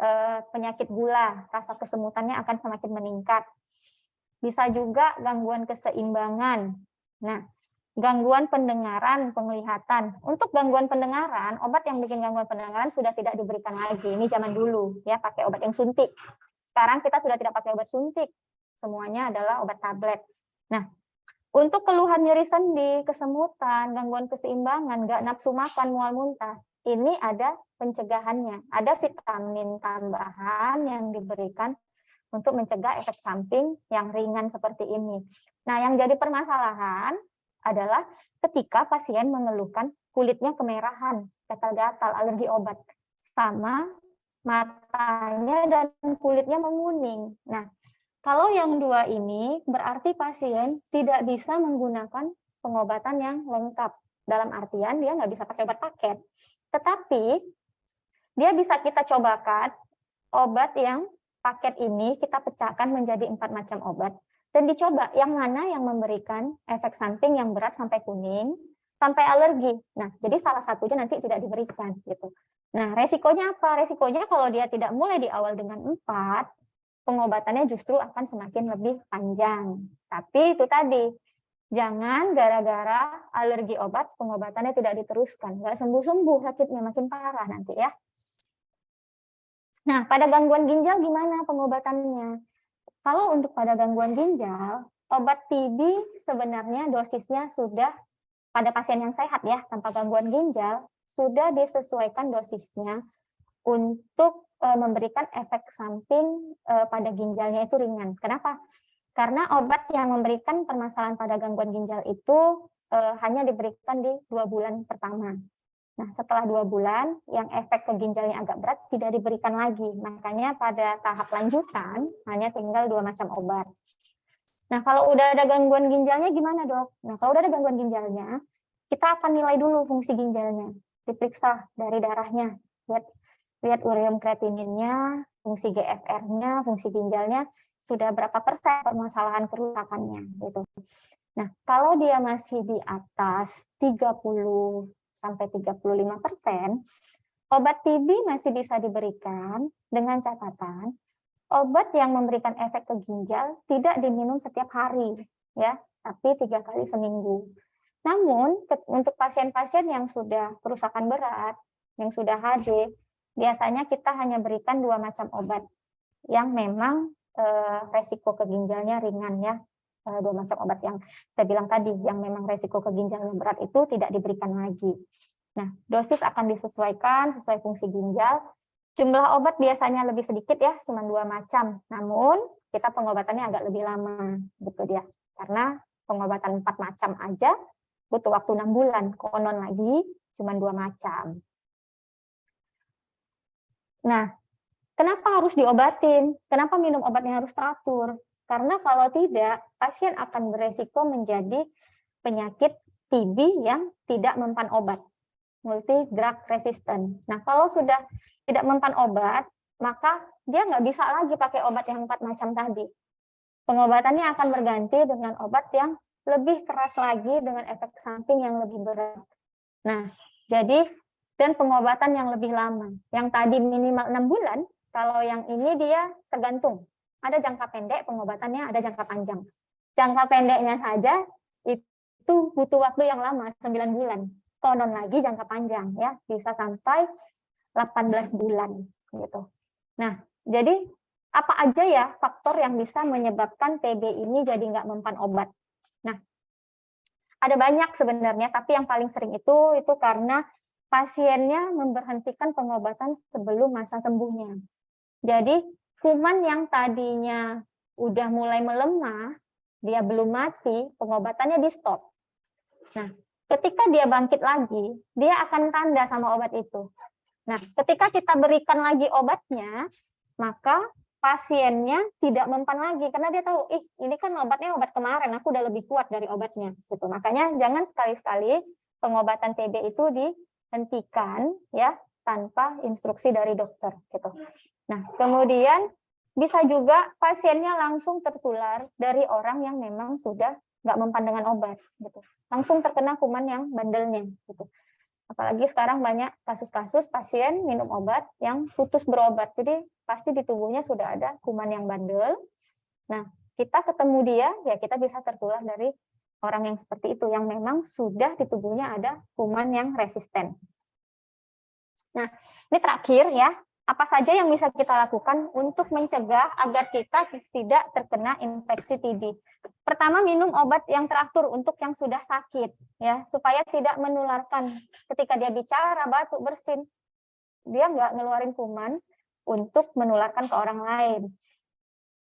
penyakit gula, rasa kesemutannya akan semakin meningkat. Bisa juga gangguan keseimbangan. Nah, gangguan pendengaran, penglihatan. Untuk gangguan pendengaran, obat yang bikin gangguan pendengaran sudah tidak diberikan lagi. Ini zaman dulu, ya pakai obat yang suntik. Sekarang kita sudah tidak pakai obat suntik. Semuanya adalah obat tablet. Nah, untuk keluhan nyeri sendi, kesemutan, gangguan keseimbangan, nggak nafsu makan, mual muntah, ini ada pencegahannya. Ada vitamin tambahan yang diberikan untuk mencegah efek samping yang ringan seperti ini. Nah, yang jadi permasalahan adalah ketika pasien mengeluhkan kulitnya kemerahan, gatal-gatal, alergi obat, sama matanya dan kulitnya menguning. Nah, kalau yang dua ini berarti pasien tidak bisa menggunakan pengobatan yang lengkap. Dalam artian dia nggak bisa pakai obat paket. Tetapi dia bisa kita cobakan obat yang paket ini kita pecahkan menjadi 4 macam obat dan dicoba yang mana yang memberikan efek samping yang berat sampai kuning, sampai alergi. Nah, jadi salah satunya nanti tidak diberikan gitu. Nah, resikonya apa? Resikonya kalau dia tidak mulai di awal dengan 4, pengobatannya justru akan semakin lebih panjang. Tapi itu tadi, jangan gara-gara alergi obat pengobatannya tidak diteruskan. Nggak sembuh-sembuh sakitnya, makin parah nanti ya. Nah, pada gangguan ginjal gimana pengobatannya? Kalau untuk pada gangguan ginjal, obat TB sebenarnya dosisnya sudah pada pasien yang sehat ya, tanpa gangguan ginjal, sudah disesuaikan dosisnya untuk memberikan efek samping pada ginjalnya itu ringan. Kenapa? Karena obat yang memberikan permasalahan pada gangguan ginjal itu hanya diberikan di 2 bulan pertama. Nah, setelah 2 bulan, yang efek ke ginjalnya agak berat tidak diberikan lagi. Makanya pada tahap lanjutan hanya tinggal 2 macam obat. Nah, kalau udah ada gangguan ginjalnya gimana, Dok? Nah, kalau udah ada gangguan ginjalnya, kita akan nilai dulu fungsi ginjalnya. Diperiksa dari darahnya. Lihat ureum kreatininnya, fungsi GFR-nya, fungsi ginjalnya, sudah berapa persen permasalahan kerusakannya. Gitu. Nah, kalau dia masih di atas 30 sampai 35%, obat TB masih bisa diberikan dengan catatan obat yang memberikan efek ke ginjal tidak diminum setiap hari, ya, tapi 3 kali seminggu. Namun untuk pasien-pasien yang sudah kerusakan berat, yang sudah HD, biasanya kita hanya berikan 2 macam obat yang memang resiko ke ginjalnya ringan ya. 2 macam obat yang saya bilang tadi, yang memang resiko ke ginjalnya berat itu tidak diberikan lagi. Nah, dosis akan disesuaikan sesuai fungsi ginjal. Jumlah obat biasanya lebih sedikit ya, cuma 2 macam. Namun, kita pengobatannya agak lebih lama, gitu dia. Karena pengobatan 4 macam aja butuh waktu 6 bulan, konon lagi cuma 2 macam. Nah, kenapa harus diobatin? Kenapa minum obatnya harus teratur? Karena kalau tidak, pasien akan beresiko menjadi penyakit TB yang tidak mempan obat, multi drug resistant. Nah, kalau sudah tidak mempan obat, maka dia nggak bisa lagi pakai obat yang 4 macam tadi. Pengobatannya akan berganti dengan obat yang lebih keras lagi dengan efek samping yang lebih berat. Nah, jadi dan pengobatan yang lebih lama. Yang tadi minimal 6 bulan, kalau yang ini dia tergantung. Ada jangka pendek pengobatannya, ada jangka panjang. Jangka pendeknya saja itu butuh waktu yang lama, 9 bulan. Konon lagi jangka panjang ya, bisa sampai 18 bulan gitu. Nah, jadi apa aja ya faktor yang bisa menyebabkan TB ini jadi nggak mempan obat? Nah, ada banyak sebenarnya, tapi yang paling sering itu karena pasiennya memberhentikan pengobatan sebelum masa sembuhnya. Jadi kuman yang tadinya udah mulai melemah, dia belum mati, pengobatannya di stop. Nah, ketika dia bangkit lagi, dia akan tanda sama obat itu. Nah, ketika kita berikan lagi obatnya, maka pasiennya tidak mempan lagi karena dia tahu, ini kan obatnya obat kemarin, aku udah lebih kuat dari obatnya. Gitu. Makanya jangan sekali-sekali pengobatan TB itu dihentikan ya tanpa instruksi dari dokter. Gitu. Nah, kemudian bisa juga pasiennya langsung tertular dari orang yang memang sudah nggak mempan dengan obat. Gitu. Langsung terkena kuman yang bandelnya. Gitu. Apalagi sekarang banyak kasus-kasus pasien minum obat yang putus berobat. Jadi pasti di tubuhnya sudah ada kuman yang bandel. Nah, kita ketemu dia, ya kita bisa tertular dari orang yang seperti itu, yang memang sudah di tubuhnya ada kuman yang resisten. Nah, ini terakhir ya, apa saja yang bisa kita lakukan untuk mencegah agar kita tidak terkena infeksi TB. Pertama, minum obat yang teratur untuk yang sudah sakit, ya, supaya tidak menularkan. Ketika dia bicara, batuk, bersin, dia nggak ngeluarin kuman untuk menularkan ke orang lain.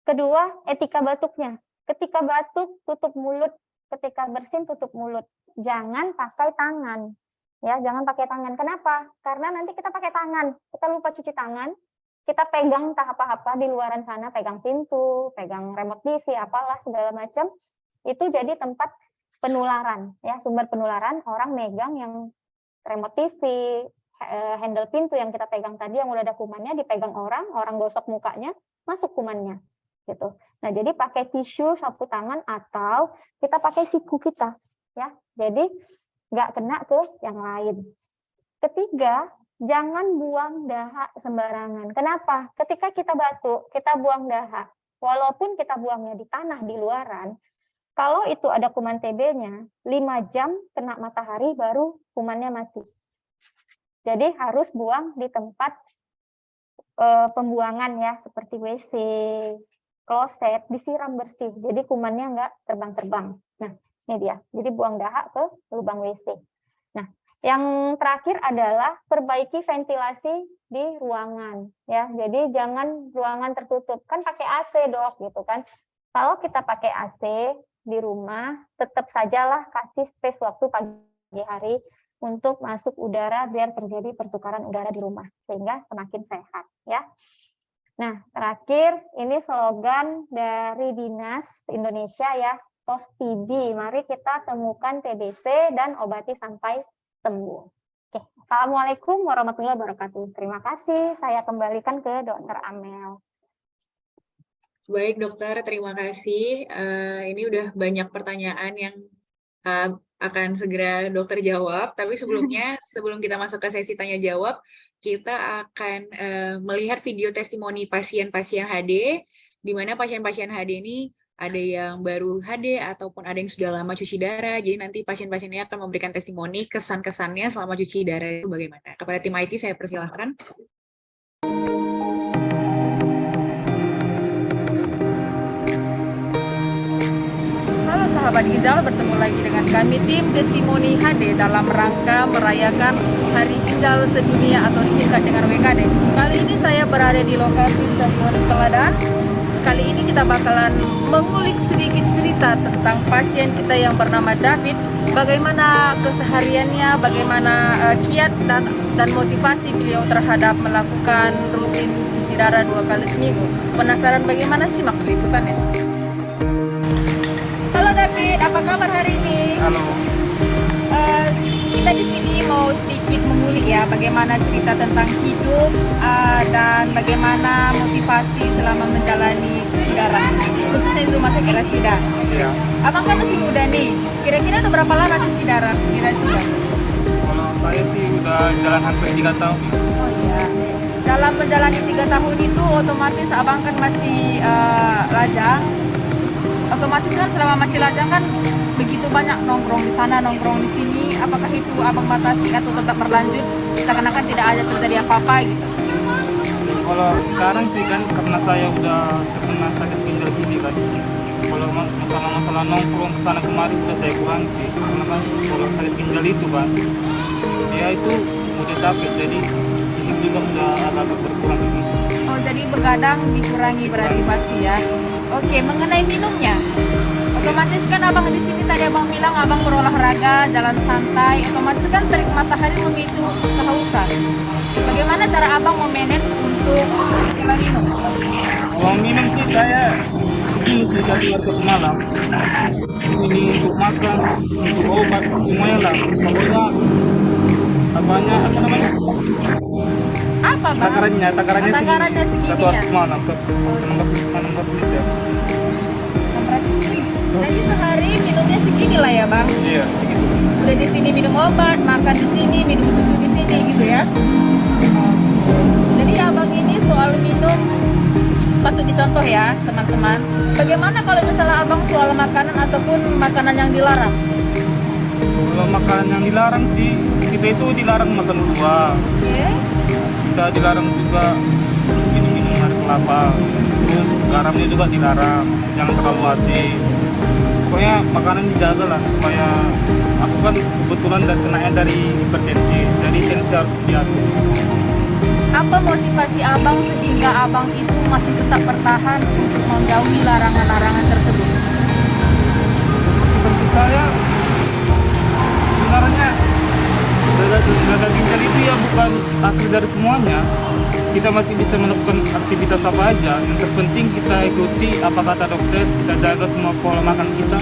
Kedua, etika batuknya. Ketika batuk, tutup mulut. Ketika bersin, tutup mulut. Jangan pakai tangan. Ya, jangan pakai tangan. Kenapa? Karena nanti kita pakai tangan, kita lupa cuci tangan, kita pegang entah apa-apa di luaran sana, pegang pintu, pegang remote TV, apalah segala macam, itu jadi tempat penularan, ya, sumber penularan. Orang megang yang remote TV, handle pintu yang kita pegang tadi yang udah ada kumannya, dipegang orang gosok mukanya, masuk kumannya, gitu. Nah, jadi pakai tisu, sapu tangan, atau kita pakai siku kita, ya. Jadi nggak kena ke yang lain. Ketiga, jangan buang dahak sembarangan. Kenapa? Ketika kita batuk, kita buang dahak. Walaupun kita buangnya di tanah, di luaran, kalau itu ada kuman TB-nya, 5 jam kena matahari baru kumannya mati. Jadi harus buang di tempat pembuangan ya, seperti WC, kloset, disiram bersih. Jadi kumannya nggak terbang-terbang. Nah, ini dia. Jadi buang dahak ke lubang WC. Nah, yang terakhir adalah perbaiki ventilasi di ruangan, ya. Jadi jangan ruangan tertutup. Kan pakai AC, Dok, gitu kan. Kalau kita pakai AC di rumah, tetap sajalah kasih space waktu pagi hari untuk masuk udara biar terjadi pertukaran udara di rumah sehingga semakin sehat, ya. Nah, terakhir ini slogan dari Dinas Indonesia ya. Tos TB, mari kita temukan TBC dan obati sampai sembuh. Oke, Assalamualaikum warahmatullahi wabarakatuh. Terima kasih, saya kembalikan ke Dr. Amel. Baik dokter, terima kasih. Ini udah banyak pertanyaan yang akan segera dokter jawab, tapi sebelumnya, sebelum kita masuk ke sesi tanya-jawab, kita akan melihat video testimoni pasien-pasien HD, di mana pasien-pasien HD ini ada yang baru HD ataupun ada yang sudah lama cuci darah. Jadi nanti pasien-pasien ini akan memberikan testimoni kesan-kesannya selama cuci darah itu bagaimana. Kepada tim IT saya persilahkan. Halo sahabat ginjal, bertemu lagi dengan kami tim Testimoni HD dalam rangka merayakan Hari Ginjal Sedunia atau disingkat dengan WKD. Kali ini saya berada di lokasi Stadion Teladan. Kali ini kita bakalan mengulik sedikit cerita tentang pasien kita yang bernama David, bagaimana kesehariannya, bagaimana kiat dan motivasi beliau terhadap melakukan rutin cuci darah 2 kali seminggu. Penasaran bagaimana? Simak liputannya. Halo David, apa kabar hari ini? Halo. kita di sini mau sedikit mengulik ya bagaimana cerita tentang hidup dan bagaimana motivasi selama menjalani cuci darah, khususnya di rumah sakit Rasida. Iya. Abang kan masih muda nih, kira-kira udah berapa lama cuci darah di Rasida? Kalau saya sih udah jalan hampir 3 tahun. Oh iya. Dalam menjalani 3 tahun itu otomatis abang kan masih lajang. Otomatis kan selama masih lajang kan begitu banyak nongkrong di sana, nongkrong di sini. Apakah itu abang batasi atau tetap berlanjut? Seakan-akan tidak ada terjadi apa-apa gitu. Kalau sekarang sih kan karena saya udah terkena sakit ginjal gini kan. Kalau masalah nongkrong kesana kemari udah saya kurangi sih. Karena kan kalau sakit ginjal itu kan, dia itu udah capek jadi fisik juga udah agak berkurang gitu. Oh, jadi begadang dikurangi berarti pasti ya. Oke, mengenai minumnya. Otomatis kan abang di sini tadi abang bilang abang berolahraga, jalan santai, otomatis kan terik matahari memicu kehausan. Bagaimana cara abang memanage untuk minum? Uang minum sih saya segini sih 1 hari 1 malam. Sini untuk makan, untuk obat, semuanya lah. Pokoknya apa namanya? Apa bang? Takarannya Takarannya segini. segini 1 hari ya? 1 malam, 600 liter. Jadi sehari minumnya segini lah ya bang? Iya, segitu. Udah di sini minum obat, makan di sini, minum susu di sini gitu ya? Jadi abang ini soal minum patut dicontoh ya teman-teman. Bagaimana kalau misalnya abang soal makanan ataupun makanan yang dilarang? Kalau makanan yang dilarang sih, kita itu dilarang makan buah. Oke. Kita dilarang juga minum air kelapa. Terus garamnya juga dilarang, jangan terlalu asin. Pokoknya makanan dijaga lah supaya aku kan kebetulan kenanya dari hipertensi, jadi tensi harus diatur. Apa motivasi abang sehingga abang itu masih tetap bertahan untuk menjauhi larangan-larangan tersebut? Motivasi saya sebenarnya gagal ginjal itu ya bukan akhir dari semuanya. Kita masih bisa melakukan aktivitas apa aja. Yang terpenting kita ikuti apa kata dokter, kita jaga semua pola makan kita.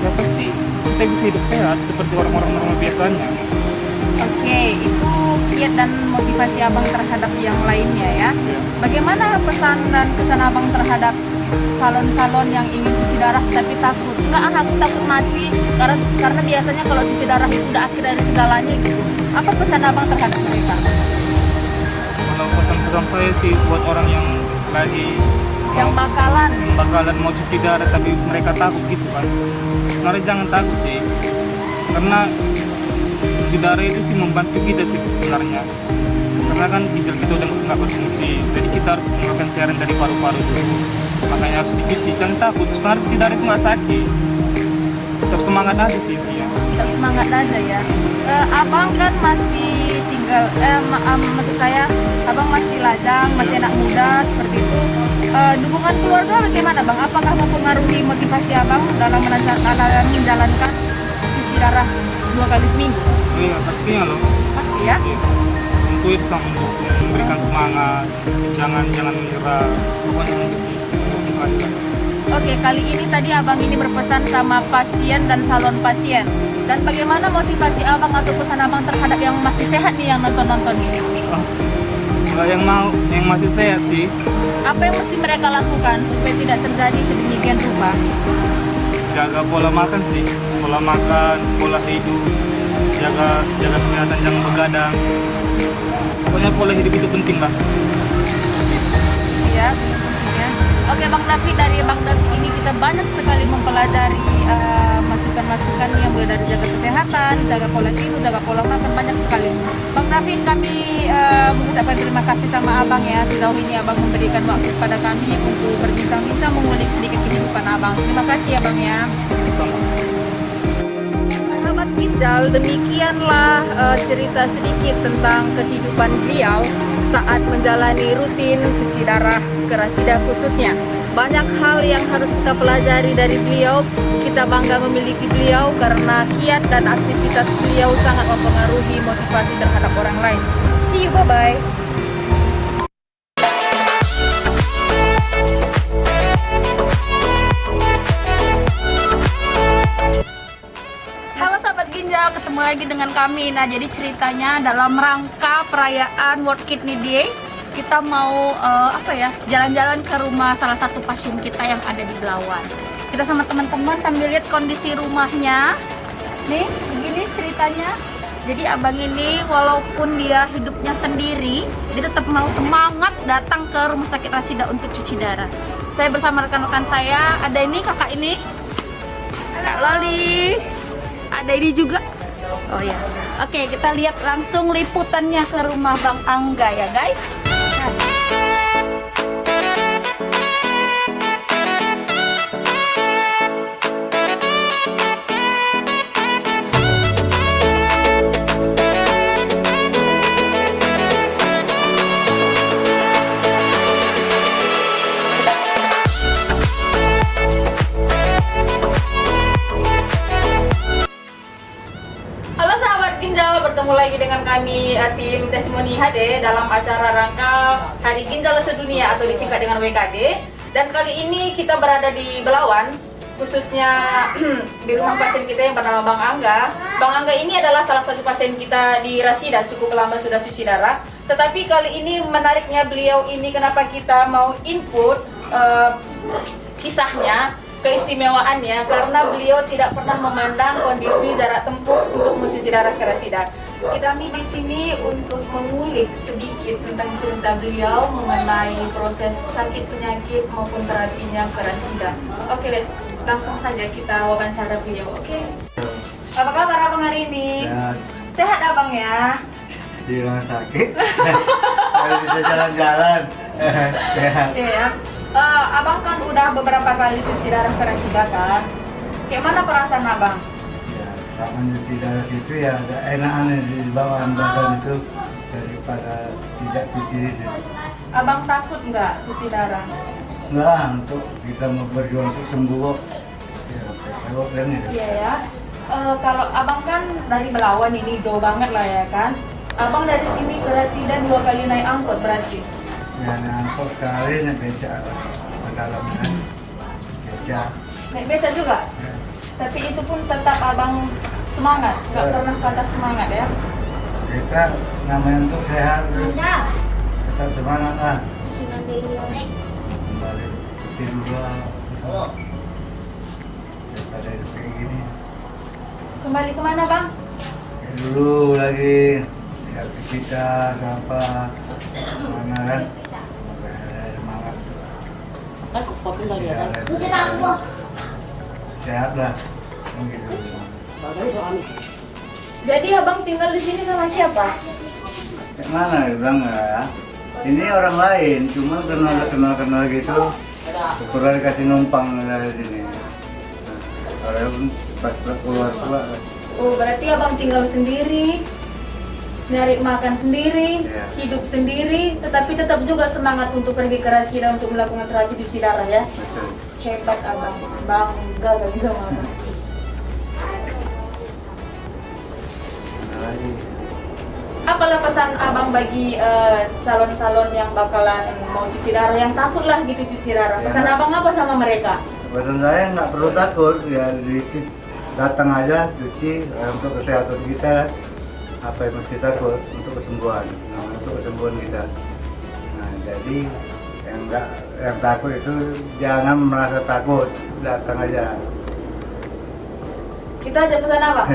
Ya pasti kita bisa hidup sehat seperti orang-orang normal biasanya. Oke, itu kiat dan motivasi abang terhadap yang lainnya ya. Bagaimana pesan dan kesan abang terhadap calon-calon yang ingin cuci darah tapi takut? Enggak, aku takut mati karena biasanya kalau cuci darah itu udah akhir dari segalanya gitu. Apa pesan abang terhadap mereka? Kalau pesan-pesan saya sih buat orang yang lagi Yang bakalan mau cuci darah tapi mereka takut gitu kan. Sebenarnya jangan takut sih, karena cuci darah itu sih membantu kita sih sebenarnya. Karena kan ginjal kita udah nggak berfungsi, jadi kita harus mengeluarkan cairan dari paru-paru dulu. Makanya harus dicuci, jangan takut. Sebenarnya cuci darah itu nggak sakit. Tetap semangat aja sih ya. tetap semangat aja ya. Abang kan masih single, maksud saya abang masih lajang, masih anak muda seperti itu. Dukungan keluarga bagaimana bang? Apakah mempengaruhi motivasi abang dalam menjalankan cuci darah 2 kali seminggu? Iya pastinya loh. Pasti ya. Untuk itu sama untuk memberikan semangat, jangan menyerah. Pokoknya untuk aja. Oke, kali ini tadi abang ini berpesan sama pasien dan calon pasien. Dan bagaimana motivasi abang atau pesan abang terhadap yang masih sehat nih yang nonton ini? Kalau yang masih sehat sih, Apa yang mesti mereka lakukan supaya tidak terjadi sedemikian rupa? jaga pola makan sih, pola makan, pola hidup, jaga kesehatan, jangan begadang. Pokoknya pola hidup itu penting lah. Iya, ya. Oke Bang David, dari Bang David ini kita banyak sekali mempelajari masukan-masukan yang mulai dari jaga kesehatan, jaga pola tidur, jaga pola makan, banyak sekali. Bang David, kami mengucapkan terima kasih sama Abang ya, sejauh ini Abang memberikan waktu kepada kami untuk berbincang-bincang mengulik sedikit kehidupan Abang. Terima kasih ya Bang ya. Sahabat ginjal, demikianlah cerita sedikit tentang kehidupan beliau saat menjalani rutin cuci darah ke Rasida khususnya. Banyak hal yang harus kita pelajari dari beliau. Kita bangga memiliki beliau karena kiat dan aktivitas beliau sangat mempengaruhi motivasi terhadap orang lain. See you, bye-bye. Halo sahabat ginjal, ketemu lagi lagi dengan kami. Nah, jadi ceritanya dalam rangka perayaan World Kidney Day, kita mau jalan-jalan ke rumah salah satu pasien kita yang ada di Belawan. Kita sama teman-teman sambil lihat kondisi rumahnya. Nih, begini ceritanya. Jadi abang ini walaupun dia hidupnya sendiri, dia tetap mau semangat datang ke Rumah Sakit Rasida untuk cuci darah. Saya bersama rekan-rekan saya, ada ini kakak ini, Kak Loli, ada ini juga. Oh ya, oke, kita lihat langsung liputannya ke rumah Bang Angga ya guys. Halo sahabat ginjal, bertemu lagi dengan kami tim Testimoni HD dalam acara rangka Hari Ginjal Sedunia atau disingkat dengan WKD. Dan kali ini kita berada di Belawan, khususnya di rumah pasien kita yang bernama Bang Angga. Bang Angga ini adalah salah satu pasien kita di Rasida, cukup lama sudah cuci darah. Tetapi kali ini menariknya beliau ini, kenapa kita mau input kisahnya, keistimewaannya, karena beliau tidak pernah memandang kondisi jarak tempuh untuk mencuci darah ke Rasida. Kami di sini untuk mengulik sedikit tentang cerita beliau mengenai proses sakit penyakit maupun terapinya ke Rasida. Oke, langsung saja kita wawancara beliau. Oke. Apa kabar abang hari ini? Sehat abang ya? Di rumah sakit. Kalau bisa jalan-jalan. Sehat. Iya. Abang kan udah beberapa kali cuci darah ke Rasida kan? Kayak mana perasaan abang? Ya, kalau mencuci darah situ ya ada enakan di bawah badan itu daripada tidak cuci itu. Abang takut nggak cuci darah? Enggak, untuk kita mau berjuang untuk sembuh. Ya, lewat kan itu. Iya ya. Kalau abang kan dari Belawan ini jauh banget lah ya kan? Abang dari sini ke Rasida 2 kali naik angkot berarti? Ya, angkot sekali naik becak ke dalamnya. Becak. Naik beca juga? Ya. Tapi itu pun tetap abang semangat, nggak pernah patah semangat ya? Kita namanya untuk sehat terus tetap semangat lah. Kembali tidur lah. Daripada hidup kayak gini. Kembali kemana bang? Kayak dulu lagi ya kita sampah mana kan ada semangat sehat lah gitu. Jadi abang tinggal di sini sama siapa? Kayak mana dia bilang ya ini orang lain cuma kenal gitu pernah dikasih numpang dari sini kalau pas keluar Oh berarti abang tinggal sendiri, nyari makan sendiri, Iya. hidup sendiri, tetapi tetap juga semangat untuk pergi ke Rasida untuk melakukan terapi cuci darah ya. betul. Hebat abang, bangga kami sama abang. Ada lagi Apalah pesan abang bagi calon-calon yang bakalan mau cuci darah, yang takut lah gitu cuci darah? Pesan abang apa sama mereka? pesan saya nggak perlu takut ya datang aja cuci untuk kesehatan kita apa yang mesti takut untuk kesembuhan untuk kesembuhan kita nah jadi yang takut itu jangan merasa takut datang aja Kita aja pesan abang.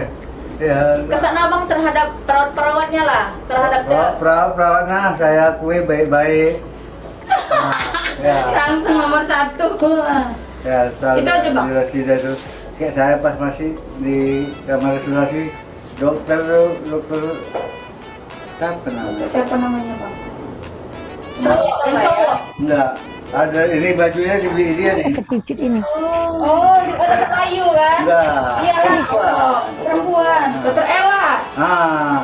ya Kesan abang terhadap perawat-perawatnya lah, terhadap perawatnya saya akui baik-baik nah, ya langsung nomor 1. ya selalu Itu aja, Bang. di Rasida itu kayak saya pas masih di kamar isolasi dokter apa namanya? Siapa namanya bang? Yang cowok? Enggak, ada ini bajunya dibeli dia nih. Oh, di Kota Kayu kan? Enggak. Iya lah, perempuan. Dokter Ella,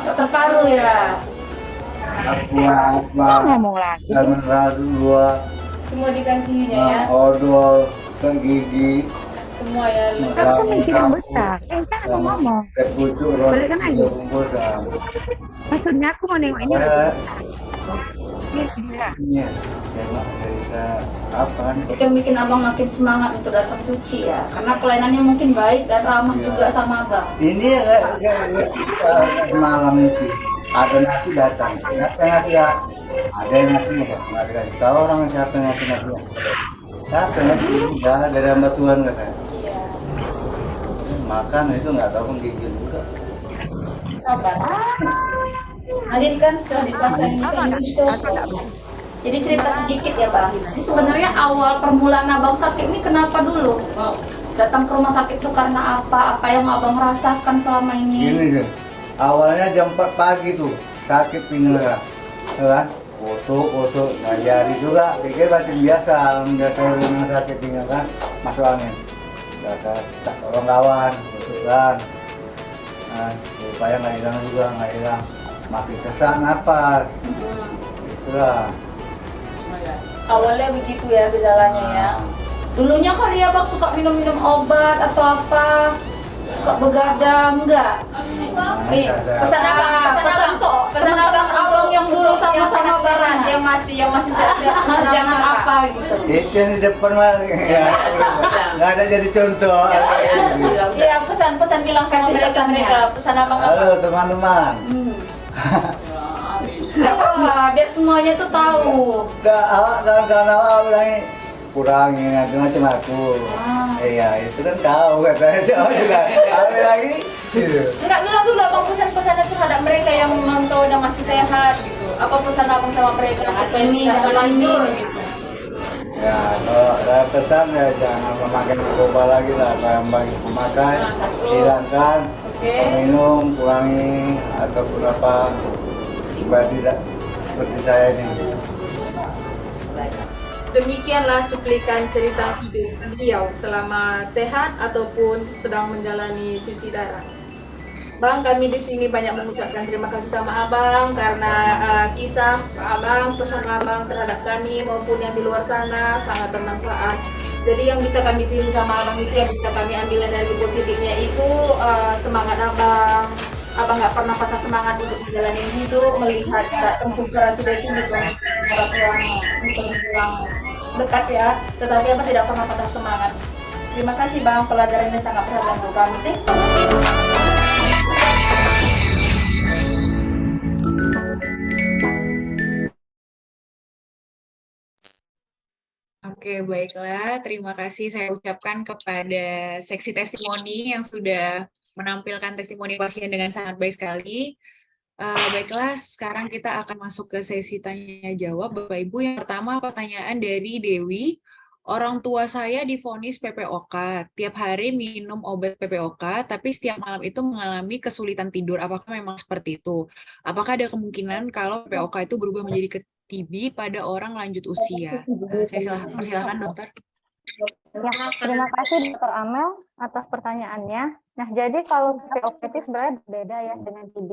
dokter paru ya. Apa? Ngomong lagi. Dua, Semua dikasihnya ya, odol, gigi, semua ya. ngomong. Pucuk, roti, bungkus. Maksudnya aku mau nengok ini. Iya, ya nggak bisa apa kan? Itu yang bikin abang makin semangat untuk datang suci ya, karena pelayanannya mungkin baik dan ramah Iya. juga sama abang. Ini ya nggak semalam itu ada nasi datang, siapa yang ngasih ya? Ada yang ngasih nggak dikasih tahu orang siapa yang ngasih nasi. Siapa yang ngasih? Udah dari hamba Tuhan katanya. Iya. Makan itu nggak tahu menggigil juga. Sabar. Adit kan setelah dipasang jadi cerita sedikit ya bang. Jadi sebenarnya awal permulaan abang sakit ini kenapa dulu? Datang ke rumah sakit itu karena apa? Apa yang abang rasakan selama ini? Gini sih, awalnya jam 4 pagi tuh sakit pinggang, ya kan? Kusuk, ngajari juga, pikir batin biasa dengan sakit pinggang kan, masuk angin. Biasa, tak tolong kawan, kusuk kan. Nah, supaya nggak hilang juga, nggak hilang. Makin sesak napas, itulah. Awalnya begitu ya gejalanya ya. Dulunya kali ya bang suka minum-minum obat atau apa? Suka begadang enggak? Nih, pesan abang abang yang dulu sama-sama bareng yang masih jangan apa gitu. Itu yang di depan mah nggak ada jadi contoh. Iya pesan bilang sama mereka pesan abang apa? Halo teman-teman. Biar semuanya tuh tahu. Awak kawan-kawan awak bilangin kurangin macam aku. Iya itu kan tahu katanya coba bilang. Ambil lagi. Enggak bilang dulu abang pesan-pesan terhadap mereka yang memantau dan masih sehat gitu. Apa pesan abang sama mereka supaya ini lanjut gitu. Ya kalau ada pesan ya jangan memakai narkoba lagi lah. Yang bagi pemakai hilangkan. Minum kurangi ataupun apa supaya tidak seperti saya ini. Demikianlah cuplikan cerita hidup beliau selama sehat ataupun sedang menjalani cuci darah. Bang, kami di sini banyak mengucapkan terima kasih sama abang karena kisah abang, pesan abang terhadap kami maupun yang di luar sana sangat bermanfaat. Jadi yang bisa kami tiru sama abang itu, yang bisa kami ambil energi positifnya itu semangat abang. Abang nggak pernah patah semangat untuk menjalani hidup, melihat tempuh keras sudah itu bukan yang dekat ya, tetapi abang tidak pernah patah semangat. Terima kasih bang, pelajarannya sangat berharga untuk kami sih. Oke, baiklah. Terima kasih saya ucapkan kepada seksi testimoni yang sudah menampilkan testimoni pasien dengan sangat baik sekali. Baiklah, sekarang kita akan masuk ke sesi tanya-jawab, Bapak Ibu. Yang pertama, pertanyaan dari Dewi. Orang tua saya divonis PPOK. Tiap hari minum obat PPOK, tapi setiap malam itu mengalami kesulitan tidur. Apakah memang seperti itu? Apakah ada kemungkinan kalau PPOK itu berubah menjadi TB pada orang lanjut usia? Saya persilahkan dokter. Ya, terima kasih Dr. Amel atas pertanyaannya. Nah, jadi kalau PPOK itu sebenarnya berbeda ya dengan TB.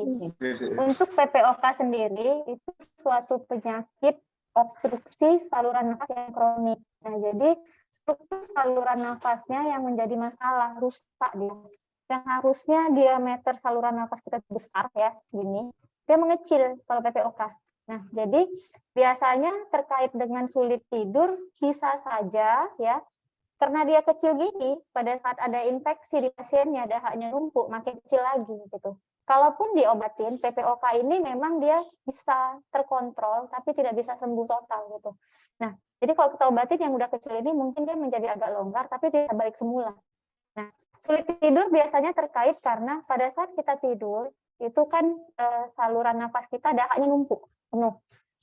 Untuk PPOK sendiri itu suatu penyakit obstruksi saluran nafas yang kronik. Nah, jadi struktur saluran nafasnya yang menjadi masalah, rusak dia. Yang harusnya diameter saluran nafas kita besar ya, gini, dia mengecil kalau PPOK. Nah, jadi biasanya terkait dengan sulit tidur bisa saja ya, karena dia kecil gini, pada saat ada infeksi di pasiennya, dahaknya numpuk, makin kecil lagi gitu. Kalaupun diobatin, PPOK ini memang dia bisa terkontrol, tapi tidak bisa sembuh total gitu. Nah, jadi kalau kita obatin yang udah kecil ini, mungkin dia menjadi agak longgar, tapi tidak balik semula. Nah, sulit tidur biasanya terkait karena pada saat kita tidur, itu kan saluran nafas kita dahaknya numpuk, penuh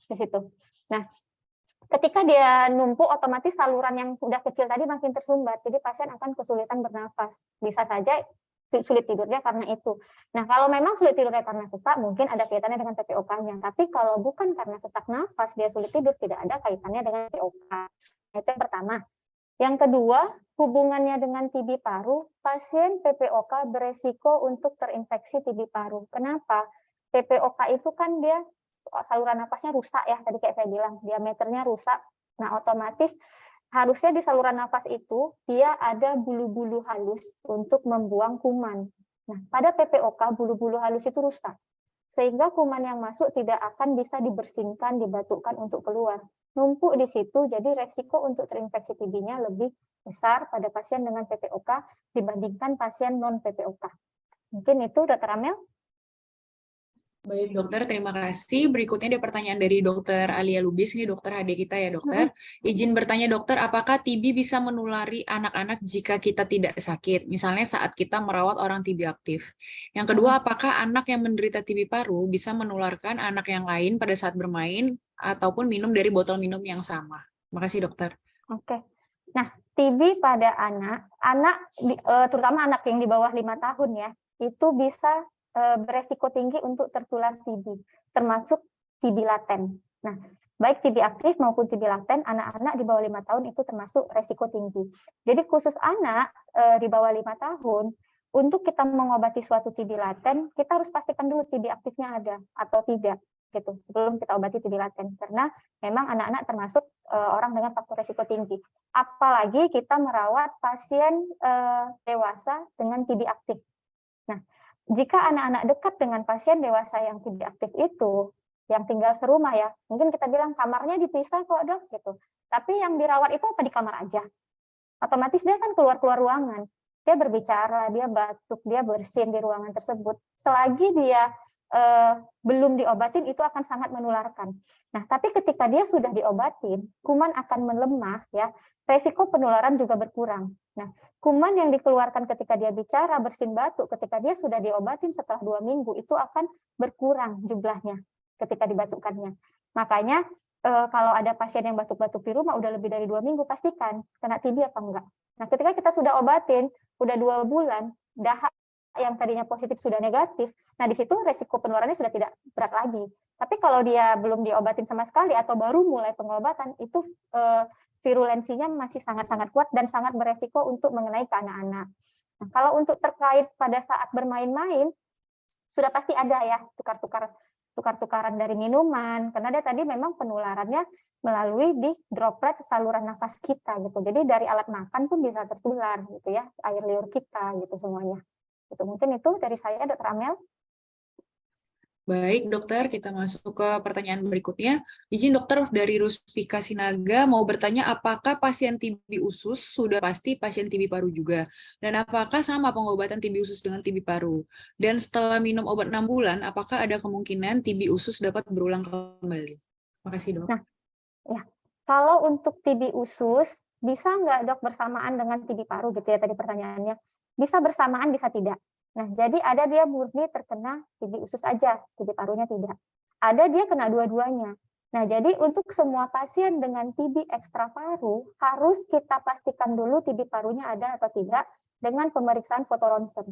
di situ. Nah, ketika dia numpuk, otomatis saluran yang udah kecil tadi makin tersumbat, jadi pasien akan kesulitan bernafas. Bisa saja sulit tidurnya karena itu. Nah, kalau memang sulit tidurnya karena sesak, mungkin ada kaitannya dengan PPOK-nya. Tapi kalau bukan karena sesak nafas, dia sulit tidur, tidak ada kaitannya dengan PPOK. Itu yang pertama. Yang kedua, hubungannya dengan TB paru, pasien PPOK beresiko untuk terinfeksi TB paru. Kenapa? PPOK itu kan dia saluran nafasnya rusak ya, tadi kayak saya bilang, diameternya rusak. Nah, otomatis harusnya di saluran nafas itu dia ada bulu-bulu halus untuk membuang kuman. Nah, pada PPOK bulu-bulu halus itu rusak. sehingga kuman yang masuk tidak akan bisa dibersihkan, dibatukkan untuk keluar. Numpuk di situ, jadi resiko untuk terinfeksi TB-nya lebih besar pada pasien dengan PPOK dibandingkan pasien non-PPOK. Mungkin itu, Dr. Amel. Baik, dokter, terima kasih. Berikutnya ada pertanyaan dari dokter Alia Lubis, ini dokter HD kita ya, dokter. Izin bertanya, dokter, apakah TB bisa menulari anak-anak jika kita tidak sakit? Misalnya saat kita merawat orang TB aktif. Yang kedua, apakah anak yang menderita TB paru bisa menularkan anak yang lain pada saat bermain ataupun minum dari botol minum yang sama? Terima kasih, dokter. Oke. Nah, TB pada anak terutama anak yang di bawah 5 tahun ya, itu bisa beresiko tinggi untuk tertular TB, termasuk TB laten. Nah, baik TB aktif maupun TB laten, anak-anak di bawah 5 tahun itu termasuk resiko tinggi. Jadi khusus anak di bawah 5 tahun, untuk kita mengobati suatu TB laten, kita harus pastikan dulu TB aktifnya ada atau tidak, gitu, sebelum kita obati TB laten. Karena memang anak-anak termasuk orang dengan faktor resiko tinggi. Apalagi kita merawat pasien dewasa dengan TB aktif. Nah, jika anak-anak dekat dengan pasien dewasa yang TB aktif itu, yang tinggal serumah ya, mungkin kita bilang kamarnya dipisah kok dok, gitu. Tapi yang dirawat itu apa di kamar aja? Otomatis dia kan keluar-keluar ruangan, dia berbicara, dia batuk, dia bersin di ruangan tersebut. Selagi dia belum diobatin, itu akan sangat menularkan. Nah, tapi ketika dia sudah diobatin, kuman akan melemah, ya, resiko penularan juga berkurang. Nah, kuman yang dikeluarkan ketika dia bicara, bersin batuk, ketika dia sudah diobatin setelah 2 minggu, itu akan berkurang jumlahnya ketika dibatukkannya. Makanya, kalau ada pasien yang batuk-batuk di rumah, udah lebih dari 2 minggu, pastikan kena TB apa enggak. Nah, ketika kita sudah obatin, udah 2 bulan, dahak yang tadinya positif sudah negatif, nah di situ resiko penularannya sudah tidak berat lagi. Tapi kalau dia belum diobatin sama sekali atau baru mulai pengobatan, itu virulensinya masih sangat-sangat kuat dan sangat beresiko untuk mengenai ke anak-anak. Nah, kalau untuk terkait pada saat bermain-main, sudah pasti ada ya tukar-tukaran dari minuman, karena dia tadi memang penularannya melalui di droplet saluran nafas kita gitu. Jadi dari alat makan pun bisa tertular gitu ya, air liur kita gitu semuanya. Itu mungkin itu dari saya, Dr. Amel. Baik, dokter, kita masuk ke pertanyaan berikutnya. Izin dokter, dari Ruspika Sinaga mau bertanya apakah pasien TB usus sudah pasti pasien TB paru juga? Dan apakah sama pengobatan TB usus dengan TB paru? Dan setelah minum obat 6 bulan, apakah ada kemungkinan TB usus dapat berulang kembali? Terima kasih, dok. Nah, ya, kalau untuk TB usus, bisa nggak dok bersamaan dengan TB paru gitu ya tadi pertanyaannya? Bisa bersamaan, bisa tidak. Nah, jadi ada dia murni terkena TB usus aja, TB parunya tidak. Ada dia kena dua-duanya. Nah, jadi untuk semua pasien dengan TB ekstra paru, harus kita pastikan dulu TB parunya ada atau tidak dengan pemeriksaan fotoronsen.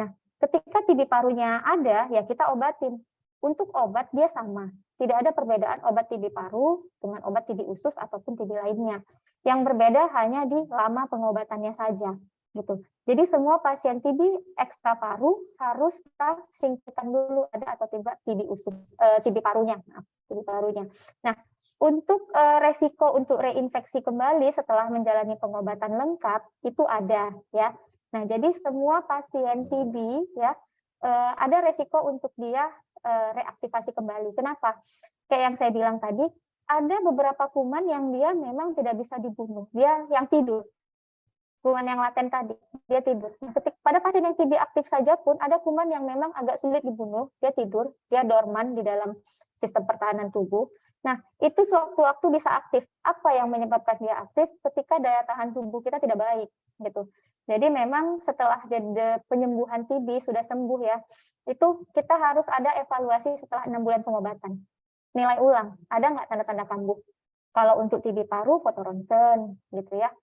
Nah, ketika TB parunya ada, ya kita obatin. Untuk obat dia sama. Tidak ada perbedaan obat TB paru dengan obat TB usus ataupun TB lainnya. Yang berbeda hanya di lama pengobatannya saja. Gitu. Jadi semua pasien TB ekstra paru harus kita singkirkan dulu ada atau tidak TB usus, TB parunya, TB parunya. Nah, untuk resiko untuk reinfeksi kembali setelah menjalani pengobatan lengkap itu ada ya. Nah, jadi semua pasien TB ya ada resiko untuk dia reaktivasi kembali. Kenapa? Kayak yang saya bilang tadi, ada beberapa kuman yang dia memang tidak bisa dibunuh. Dia yang tidur. Kuman yang laten tadi, dia tidur. Nah, pada pasien yang TB aktif saja pun ada kuman yang memang agak sulit dibunuh, dia tidur, dia dorman di dalam sistem pertahanan tubuh. Nah, itu sewaktu-waktu bisa aktif. Apa yang menyebabkan dia aktif? Ketika daya tahan tubuh kita tidak baik, gitu. Jadi memang setelah penyembuhan TB sudah sembuh ya, itu kita harus ada evaluasi setelah 6 bulan pengobatan. Nilai ulang, ada nggak tanda-tanda kambuh? Kalau untuk TB paru, fotoronsen, gitu ya.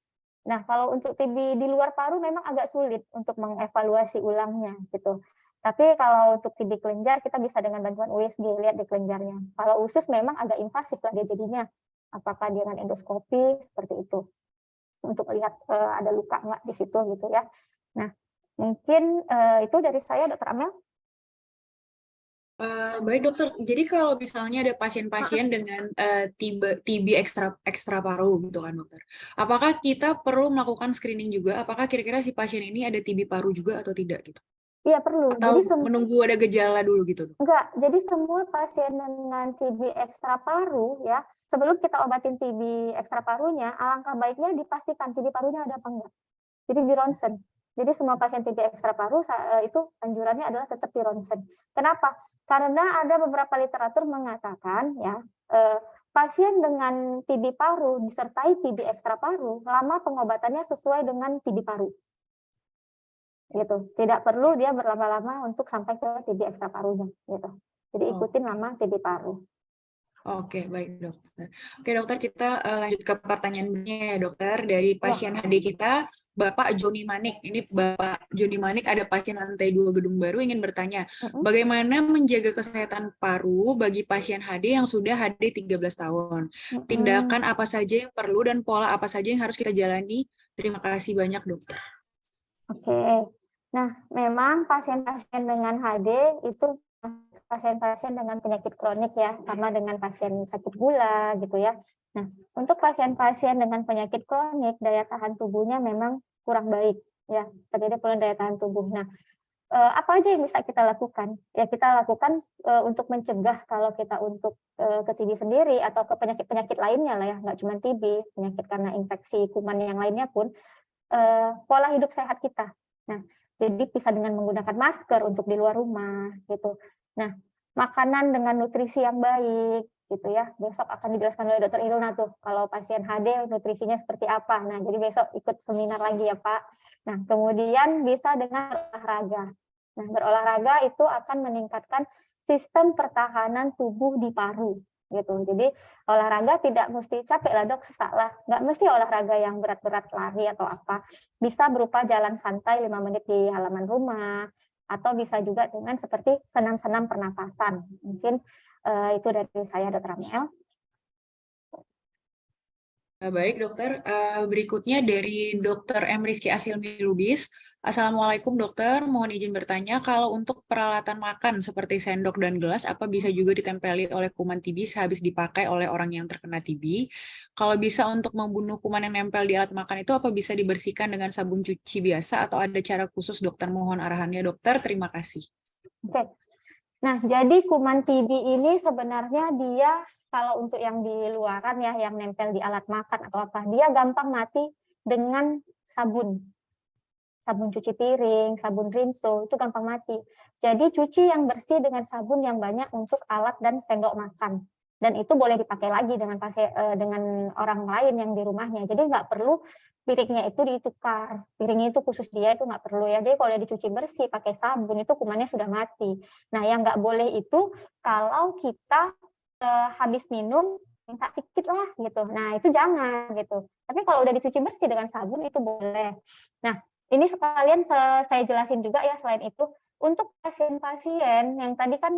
Nah, kalau untuk TB di luar paru memang agak sulit untuk mengevaluasi ulangnya gitu. Tapi kalau untuk TB kelenjar kita bisa dengan bantuan USG lihat di kelenjarnya. Kalau usus memang agak invasif lah dia jadinya. Apakah dengan endoskopi seperti itu. Untuk lihat ada luka nggak di situ gitu ya. Nah, mungkin itu dari saya, Dr. Amel. Baik dokter, jadi kalau misalnya ada pasien-pasien dengan TB ekstra paru gitu kan dokter, apakah kita perlu melakukan screening juga? Apakah kira-kira si pasien ini ada TB paru juga atau tidak gitu? Iya perlu. Atau Jadi menunggu ada gejala dulu gitu? enggak, jadi semua pasien dengan TB ekstra paru ya, sebelum kita obatin TB ekstra parunya, alangkah baiknya dipastikan TB parunya ada apa enggak. Jadi di ronsen. Jadi semua pasien TB ekstra paru itu anjurannya adalah tetap di ronsen. Kenapa? Karena ada beberapa literatur mengatakan ya, pasien dengan TB paru disertai TB ekstra paru, lama pengobatannya sesuai dengan TB paru. Gitu. Tidak perlu dia berlama-lama untuk sampai ke TB ekstra parunya gitu. Jadi ikutin lama TB paru. Oke, baik dokter. Oke dokter, kita lanjut ke pertanyaan berikutnya ya dokter. Dari pasien HD kita, Bapak Joni Manik. Ini Bapak Joni Manik ada pasien lantai 2 gedung baru ingin bertanya, bagaimana menjaga kesehatan paru bagi pasien HD yang sudah HD 13 tahun? Tindakan apa saja yang perlu dan pola apa saja yang harus kita jalani? Terima kasih banyak dokter. Oke. Nah, memang pasien-pasien dengan HD itu pasien-pasien dengan penyakit kronik ya, sama dengan pasien sakit gula gitu ya. Nah, untuk pasien-pasien dengan penyakit kronik, daya tahan tubuhnya memang kurang baik ya, terjadi penurunan daya tahan tubuh. Nah, apa aja yang bisa kita lakukan? Ya kita lakukan untuk mencegah kalau kita untuk ke TB sendiri atau ke penyakit-penyakit lainnya lah ya, nggak cuma TB, penyakit karena infeksi kuman yang lainnya pun, pola hidup sehat kita. Nah, jadi bisa dengan menggunakan masker untuk di luar rumah gitu. Nah, makanan dengan nutrisi yang baik gitu ya. Besok akan dijelaskan oleh Dr. Iruna tuh kalau pasien HD nutrisinya seperti apa. Nah, jadi besok ikut seminar lagi ya, Pak. Nah, kemudian bisa dengan berolahraga. Nah, berolahraga itu akan meningkatkan sistem pertahanan tubuh di paru gitu. Jadi olahraga tidak mesti capek lah dok, sesak lah. Nggak mesti olahraga yang berat-berat lari atau apa. Bisa berupa jalan santai 5 menit di halaman rumah, atau bisa juga dengan seperti senam-senam pernapasan. Mungkin itu dari saya, Dr. Amel. Baik dokter, berikutnya dari Dr. M. Rizky Asilmi Lubis. Assalamualaikum dokter, mohon izin bertanya, kalau untuk peralatan makan seperti sendok dan gelas, apa bisa juga ditempeli oleh kuman TB sehabis dipakai oleh orang yang terkena TB? Kalau bisa untuk membunuh kuman yang nempel di alat makan itu, apa bisa dibersihkan dengan sabun cuci biasa atau ada cara khusus dokter? Mohon arahannya dokter, terima kasih. Oke. Nah, jadi kuman TB ini sebenarnya dia kalau untuk yang di luaran ya, yang nempel di alat makan atau apa, dia gampang mati dengan sabun. Sabun cuci piring, sabun rinso, itu gampang mati. Jadi cuci yang bersih dengan sabun yang banyak untuk alat dan sendok makan. Dan itu boleh dipakai lagi dengan dengan orang lain yang di rumahnya. Jadi nggak perlu piringnya itu ditukar. Piringnya itu khusus dia, itu nggak perlu ya. Jadi kalau dia dicuci bersih pakai sabun, itu kumannya sudah mati. Nah, yang nggak boleh itu kalau kita habis minum, minta sedikit lah gitu. Nah, itu jangan gitu. Tapi kalau udah dicuci bersih dengan sabun, itu boleh. Nah, ini sekalian saya jelasin juga ya selain itu, untuk pasien-pasien yang tadi kan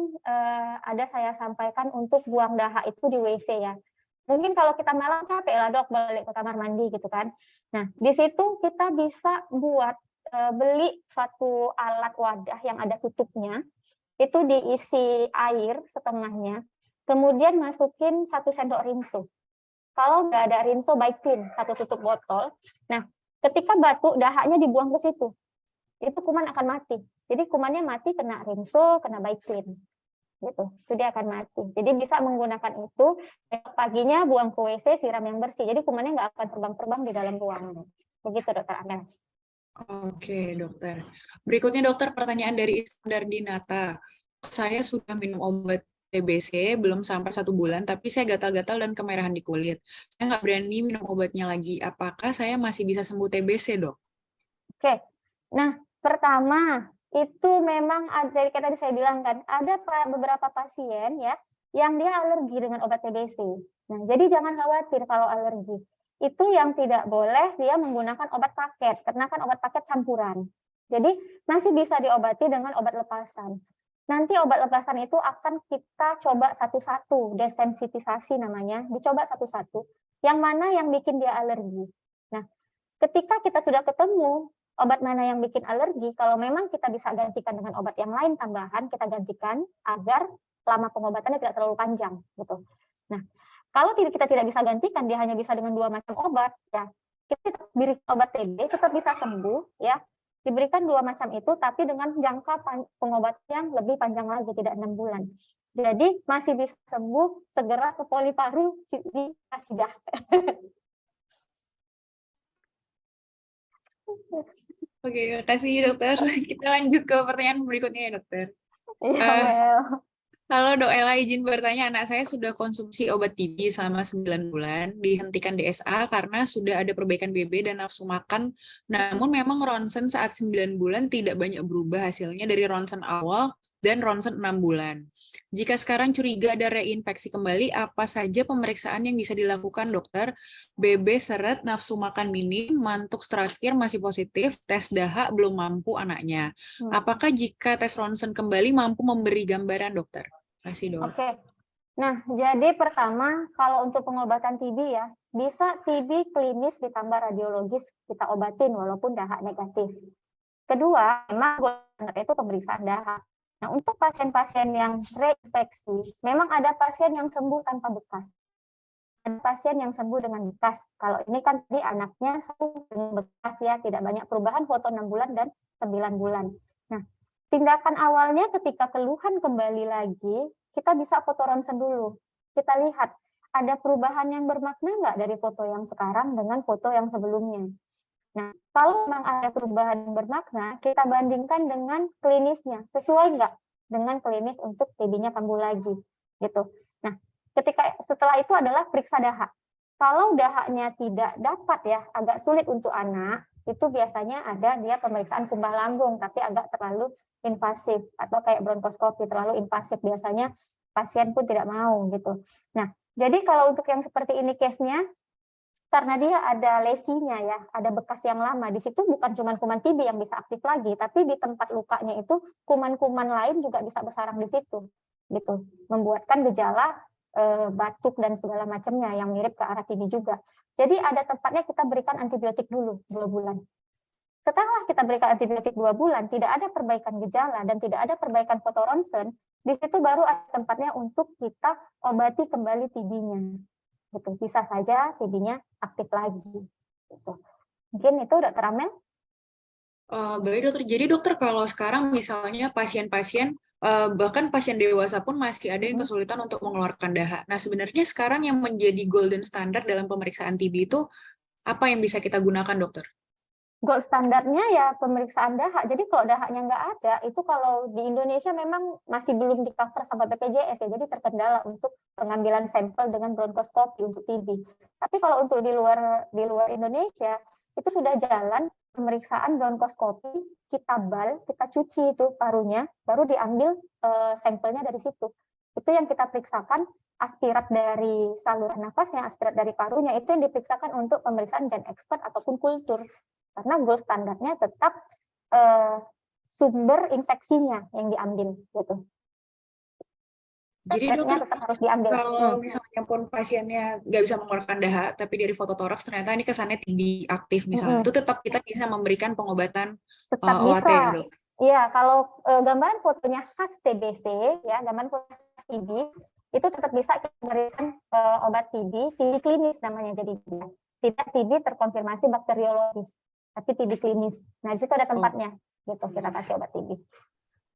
ada saya sampaikan untuk buang dahak itu di WC ya. Mungkin kalau kita malam capek lah dok balik ke kamar mandi gitu kan. Nah di situ kita bisa buat beli suatu alat wadah yang ada tutupnya, itu diisi air setengahnya, kemudian masukin 1 sendok rinso. Kalau nggak ada rinso by clean, 1 tutup botol. Nah ketika batuk, dahaknya dibuang ke situ. Itu kuman akan mati. Jadi kumannya mati kena rinso, kena Biclean. Gitu. Itu dia akan mati. Jadi bisa menggunakan itu, paginya buang ke WC, siram yang bersih. Jadi kumannya nggak akan terbang-terbang di dalam ruangan. Begitu dokter Amel. Oke dokter. Berikutnya dokter, pertanyaan dari Iskandar Dinata. Saya sudah minum obat TBC belum sampai 1 bulan, tapi saya gatal-gatal dan kemerahan di kulit. Saya nggak berani minum obatnya lagi. Apakah saya masih bisa sembuh TBC, dok? Oke, nah pertama itu memang ada, kayak tadi saya bilang kan, ada beberapa pasien ya yang dia alergi dengan obat TBC. Nah, jadi jangan khawatir kalau alergi. Itu yang tidak boleh dia menggunakan obat paket, karena kan obat paket campuran. Jadi masih bisa diobati dengan obat lepasan. Nanti obat lepasan itu akan kita coba satu-satu, desensitisasi namanya, dicoba satu-satu, yang mana yang bikin dia alergi. Nah, ketika kita sudah ketemu obat mana yang bikin alergi, kalau memang kita bisa gantikan dengan obat yang lain tambahan, kita gantikan agar lama pengobatannya tidak terlalu panjang. Gitu. Nah, kalau kita tidak bisa gantikan, dia hanya bisa dengan 2 macam obat, ya kita beri obat TB, tetap bisa sembuh, ya. Diberikan 2 macam itu, tapi dengan jangka pengobatan yang lebih panjang lagi, tidak 6 bulan. Jadi masih bisa sembuh, segera ke poli paru di Rasidah. Oke, makasih dokter. Kita lanjut ke pertanyaan berikutnya ya dokter. Iya, Mel. Halo Dok Ella, izin bertanya, anak saya sudah konsumsi obat TB selama 9 bulan, dihentikan DSA karena sudah ada perbaikan BB dan nafsu makan, namun memang ronsen saat 9 bulan tidak banyak berubah hasilnya dari ronsen awal dan ronsen 6 bulan. Jika sekarang curiga ada reinfeksi kembali, apa saja pemeriksaan yang bisa dilakukan dokter? BB seret, nafsu makan minim, mantuk terakhir masih positif, tes dahak belum mampu anaknya. Apakah jika tes ronsen kembali mampu memberi gambaran dokter? Kasih dok. Oke. Nah, jadi pertama, kalau untuk pengobatan TB ya, bisa TB klinis ditambah radiologis kita obatin walaupun dahak negatif. Kedua, memang standar itu pemeriksaan dahak. Nah, untuk pasien-pasien yang reinfeksi, memang ada pasien yang sembuh tanpa bekas. Ada pasien yang sembuh dengan bekas. Kalau ini kan tadi anaknya sembuh dengan bekas ya, tidak banyak perubahan foto 6 bulan dan 9 bulan. Nah, tindakan awalnya ketika keluhan kembali lagi, kita bisa foto ronsen dulu. Kita lihat, ada perubahan yang bermakna nggak dari foto yang sekarang dengan foto yang sebelumnya. Nah, kalau memang ada perubahan yang bermakna, kita bandingkan dengan klinisnya. Sesuai nggak dengan klinis untuk TB-nya kambuh lagi. Gitu. Nah, setelah itu adalah periksa dahak. Kalau dahaknya tidak dapat ya, agak sulit untuk anak, itu biasanya ada dia pemeriksaan kumbah lambung, tapi agak terlalu invasif, atau kayak bronkoskopi, terlalu invasif, biasanya pasien pun tidak mau gitu. Nah, jadi kalau untuk yang seperti ini case-nya, karena dia ada lesinya ya, ada bekas yang lama, di situ bukan cuma kuman TB yang bisa aktif lagi, tapi di tempat lukanya itu kuman-kuman lain juga bisa bersarang di situ, gitu, membuatkan gejala batuk dan segala macamnya yang mirip ke arah TB juga. Jadi ada tempatnya kita berikan antibiotik dulu 2 bulan. Setelah kita berikan antibiotik 2 bulan, tidak ada perbaikan gejala dan tidak ada perbaikan foto ronsen, di situ baru ada tempatnya untuk kita obati kembali TB-nya. Gitu. Bisa saja TB-nya aktif lagi. Gitu. Mungkin itu Dr. Amel? Baik dokter, jadi dokter kalau sekarang misalnya pasien-pasien bahkan pasien dewasa pun masih ada yang kesulitan untuk mengeluarkan dahak. Nah, sebenarnya sekarang yang menjadi golden standard dalam pemeriksaan TB itu apa yang bisa kita gunakan, dokter? Gold standarnya ya pemeriksaan dahak. Jadi kalau dahaknya nggak ada, itu kalau di Indonesia memang masih belum di cover sama BPJS ya. Jadi terkendala untuk pengambilan sampel dengan bronkoskopi untuk TB. Tapi kalau untuk di luar Indonesia itu sudah jalan pemeriksaan bronkoskopi, kita bal, kita cuci itu parunya, baru diambil sampelnya dari situ. Itu yang kita periksakan, aspirat dari saluran nafasnya, aspirat dari parunya, itu yang diperiksakan untuk pemeriksaan gen expert ataupun kultur. Karena gold standarnya tetap sumber infeksinya yang diambil. Gitu. Jadi dokter, tetap harus diambil. Kalau misalnya pun pasiennya nggak bisa mengeluarkan dahak, tapi dari foto toraks ternyata ini kesannya TB aktif misalnya, itu tetap kita bisa memberikan pengobatan OAT ya dok? Iya, kalau gambaran fotonya khas TBC, ya gambaran foto khas TB, itu tetap bisa kita berikan obat TB klinis namanya jadi tidak TB terkonfirmasi bakteriologis, tapi TB klinis. Nah di situ ada tempatnya, gitu kita kasih obat TB.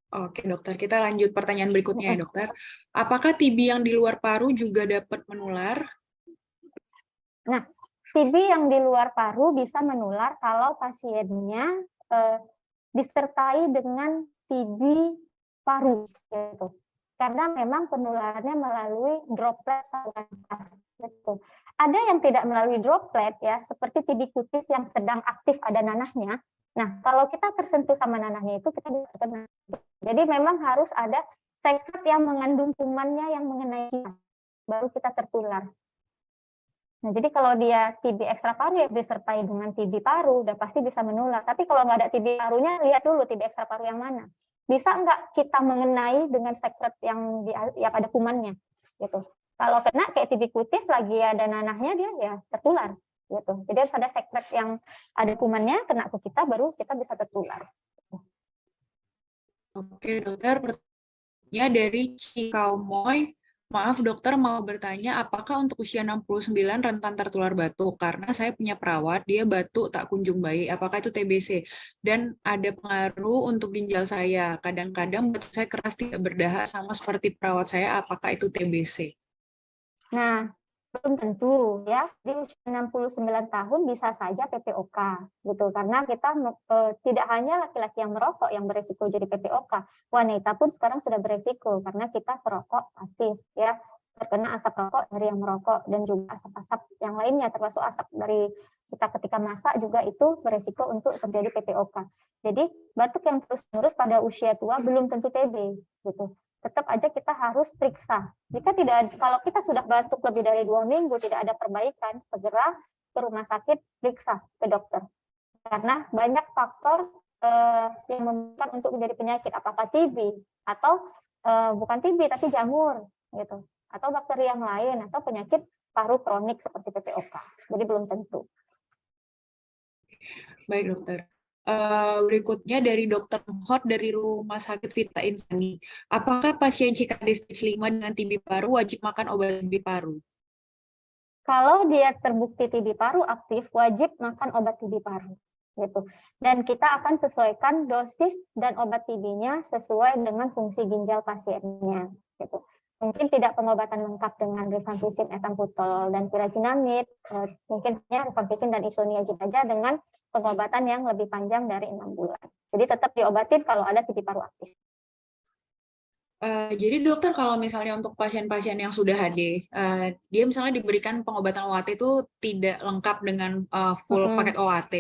Oke dokter, kita lanjut pertanyaan berikutnya ya dokter. Apakah TB yang di luar paru juga dapat menular? Nah, TB yang di luar paru bisa menular kalau pasiennya disertai dengan TB paru, gitu. Karena memang penularannya melalui droplet saluran nafas. Gitu. Ada yang tidak melalui droplet ya, seperti TB kutis yang sedang aktif ada nanahnya. Nah, kalau kita tersentuh sama nanahnya itu kita bisa kena. Jadi memang harus ada sekret yang mengandung kumannya yang mengenai kita, baru kita tertular. Nah, jadi kalau dia TB ekstra paru ya disertai dengan TB paru, udah pasti bisa menular. Tapi kalau nggak ada TB parunya, lihat dulu TB ekstra paru yang mana. Bisa nggak kita mengenai dengan sekret yang ada kumannya, gitu. Kalau kena kayak TB kutis lagi ada nanahnya dia ya tertular. Gitu. Jadi harus ada sekret yang ada kumannya kena ke kita baru kita bisa tertular. Oke dokter, pertanyaannya dari Cikaumoy, Maaf dokter, mau bertanya apakah untuk usia 69 rentan tertular batuk? Karena saya punya perawat, dia batuk tak kunjung baik. Apakah itu TBC? Dan ada pengaruh untuk ginjal saya. Kadang-kadang batuk saya keras tidak berdahak sama seperti perawat saya. Apakah itu TBC? Nah, belum tentu ya. Di usia 69 tahun bisa saja PPOK gitu. Karena kita tidak hanya laki-laki yang merokok yang beresiko jadi PPOK, wanita pun sekarang sudah beresiko karena kita perokok pasif ya. Terkena asap rokok dari yang merokok dan juga asap-asap yang lainnya termasuk asap dari kita ketika masak juga itu beresiko untuk terjadi PPOK. Jadi batuk yang terus-menerus pada usia tua belum tentu TB gitu. Tetap aja kita harus periksa. Jika tidak, kalau kita sudah batuk lebih dari 2 minggu tidak ada perbaikan, segera ke rumah sakit periksa ke dokter. Karena banyak faktor yang memungkinkan untuk menjadi penyakit, apakah TB atau bukan TB tapi jamur gitu, atau bakteri yang lain atau penyakit paru kronik seperti PPOK. Jadi belum tentu. Baik dokter. Berikutnya dari Dr. Hot dari Rumah Sakit Vita Insani. Apakah pasien CKD stage 5 dengan TB paru wajib makan obat TB paru? Kalau dia terbukti TB paru aktif, wajib makan obat TB paru. Gitu. Dan kita akan sesuaikan dosis dan obat TB-nya sesuai dengan fungsi ginjal pasiennya. Gitu. Mungkin tidak pengobatan lengkap dengan rifampicin, ethambutol, dan pirazinamid. Mungkin hanya rifampicin dan isoniazid saja dengan pengobatan yang lebih panjang dari 6 bulan. Jadi tetap diobatin kalau ada TB paru aktif. Jadi dokter kalau misalnya untuk pasien-pasien yang sudah HD, dia misalnya diberikan pengobatan OAT itu tidak lengkap dengan full paket OAT.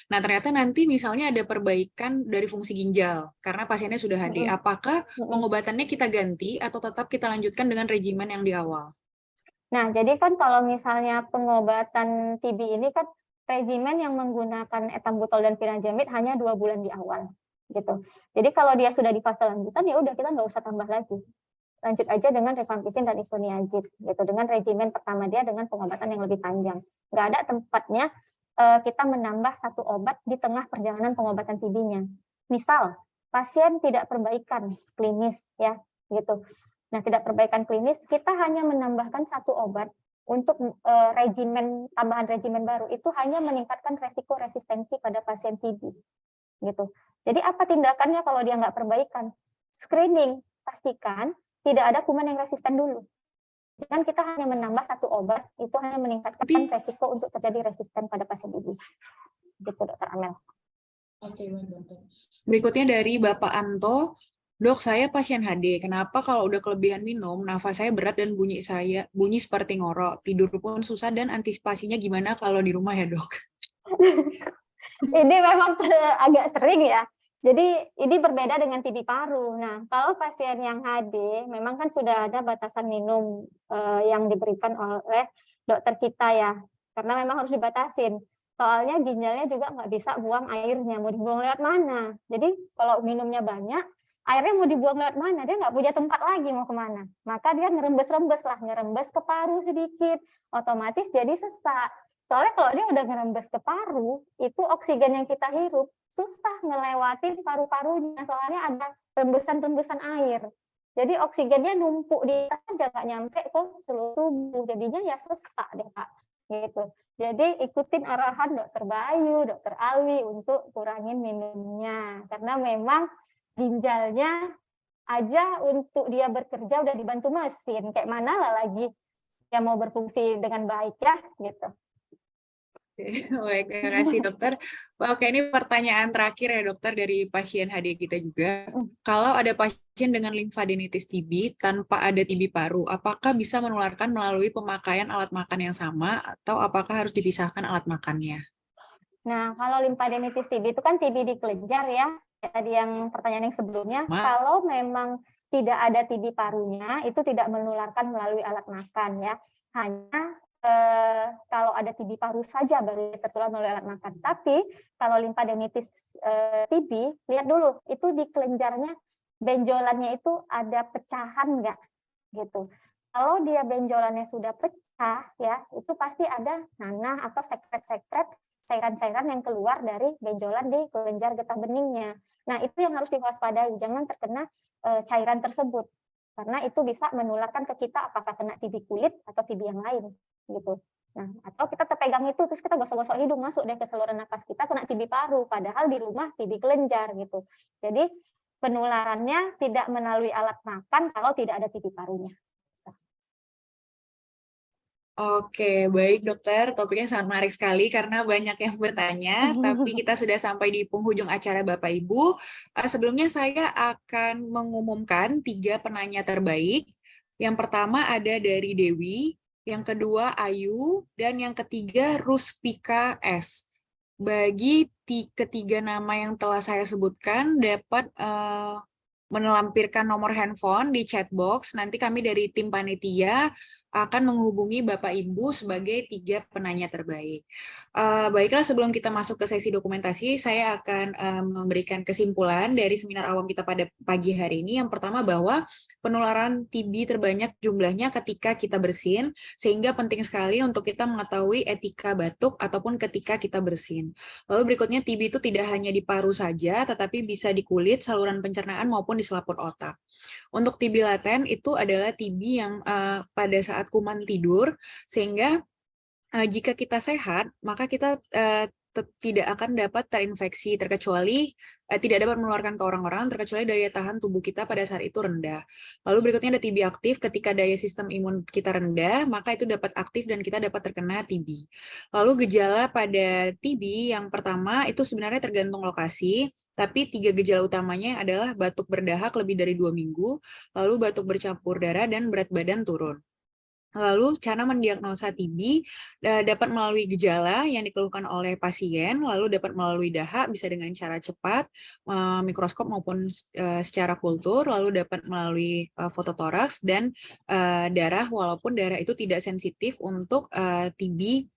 Nah ternyata nanti misalnya ada perbaikan dari fungsi ginjal karena pasiennya sudah HD. Apakah pengobatannya kita ganti atau tetap kita lanjutkan dengan regimen yang di awal? Nah jadi kan kalau misalnya pengobatan TB ini kan regimen yang menggunakan ethambutol dan pirazinamid hanya 2 bulan di awal. Gitu. Jadi kalau dia sudah di fase lanjutan ya udah kita nggak usah tambah lagi. Lanjut aja dengan rifampicin dan isoniazid gitu dengan regimen pertama dia dengan pengobatan yang lebih panjang. Nggak ada tempatnya kita menambah satu obat di tengah perjalanan pengobatan TB-nya. Misal pasien tidak perbaikan klinis ya gitu. Nah, tidak perbaikan klinis kita hanya menambahkan satu obat untuk tambahan regimen baru itu hanya meningkatkan resiko resistensi pada pasien TB gitu. Jadi apa tindakannya kalau dia nggak perbaikan? Screening, pastikan tidak ada kuman yang resisten dulu. Jangan kita hanya menambah satu obat, itu hanya meningkatkan resiko untuk terjadi resisten pada pasien TB. Gitu, Dokter Amel. Oke, baik dokter. Berikutnya dari Bapak Anto, dok saya pasien HD. Kenapa kalau udah kelebihan minum, nafas saya berat dan bunyi seperti ngorok, tidur pun susah dan antisipasinya gimana kalau di rumah ya dok? Ini memang agak sering ya. Jadi ini berbeda dengan TB paru. Nah, kalau pasien yang HD, memang kan sudah ada batasan minum yang diberikan oleh dokter kita ya, karena memang harus dibatasin. Soalnya ginjalnya juga nggak bisa buang airnya, mau dibuang lewat mana. Jadi kalau minumnya banyak, airnya mau dibuang lewat mana? Dia nggak punya tempat lagi mau kemana. Maka dia ngerembes-rembes lah, ngerembes ke paru sedikit, otomatis jadi sesak. Soalnya kalau dia udah ngerembes ke paru, itu oksigen yang kita hirup susah ngelewatin paru-parunya, soalnya ada rembesan-rembesan air. Jadi oksigennya numpuk di aja, nggak nyampe ke seluruh tubuh, jadinya ya sesak deh Kak. Gitu. Jadi ikutin arahan Dokter Bayu, Dokter Alwi untuk kurangin minumnya, karena memang ginjalnya aja untuk dia bekerja udah dibantu mesin, kayak mana lah lagi yang mau berfungsi dengan baik ya, gitu. Baik, terima kasih dokter. Oke, ini pertanyaan terakhir ya dokter dari pasien HD kita juga. Kalau ada pasien dengan limfadenitis TB tanpa ada TB paru, apakah bisa menularkan melalui pemakaian alat makan yang sama atau apakah harus dipisahkan alat makannya? Nah, kalau limfadenitis TB itu kan TB di kelenjar ya. Tadi yang pertanyaan yang sebelumnya, kalau memang tidak ada TB parunya, itu tidak menularkan melalui alat makan ya. Hanya kalau ada TB paru saja baru tertular melalui alat makan. Tapi kalau limfadenitis TB, lihat dulu itu di kelenjarnya benjolannya itu ada pecahan nggak gitu. Kalau dia benjolannya sudah pecah ya, itu pasti ada nanah atau sekret-sekret cairan-cairan yang keluar dari benjolan di kelenjar getah beningnya. Nah, itu yang harus diwaspadai, jangan terkena cairan tersebut. karena itu bisa menularkan ke kita apakah kena TB kulit atau TB yang lain gitu. Nah, atau kita terpegang itu terus kita gosok-gosok hidung, masuk deh ke saluran napas kita, kena TB paru, padahal di rumah TB kelenjar gitu. Jadi penularannya tidak melalui alat makan kalau tidak ada TB parunya. Oke, baik dokter. Topiknya sangat menarik sekali karena banyak yang bertanya, tapi kita sudah sampai di penghujung acara Bapak Ibu. Sebelumnya saya akan mengumumkan 3 penanya terbaik. Yang pertama ada dari Dewi, yang kedua Ayu, dan yang ketiga Ruspika S. Bagi ketiga nama yang telah saya sebutkan dapat melampirkan nomor handphone di chat box. Nanti kami dari tim panitia akan menghubungi Bapak Ibu sebagai 3 penanya terbaik. Baiklah, sebelum kita masuk ke sesi dokumentasi, saya akan memberikan kesimpulan dari seminar awam kita pada pagi hari ini. Yang pertama bahwa penularan TB terbanyak jumlahnya ketika kita bersin, sehingga penting sekali untuk kita mengetahui etika batuk ataupun ketika kita bersin. Lalu berikutnya, TB itu tidak hanya di paru saja, tetapi bisa di kulit, saluran pencernaan maupun di selaput otak. Untuk TB laten itu adalah TB yang pada saat kuman tidur, sehingga jika kita sehat, maka kita tidak akan dapat terinfeksi, terkecuali tidak dapat menularkan ke orang-orang, terkecuali daya tahan tubuh kita pada saat itu rendah. Lalu berikutnya ada TB aktif, ketika daya sistem imun kita rendah, maka itu dapat aktif dan kita dapat terkena TB. Lalu gejala pada TB yang pertama itu sebenarnya tergantung lokasi, tapi 3 gejala utamanya adalah batuk berdahak lebih dari 2 minggu, lalu batuk bercampur darah, dan berat badan turun. Lalu cara mendiagnosa TB dapat melalui gejala yang dikeluhkan oleh pasien, lalu dapat melalui dahak, bisa dengan cara cepat, mikroskop maupun secara kultur, lalu dapat melalui fototoraks dan darah, walaupun darah itu tidak sensitif untuk TB.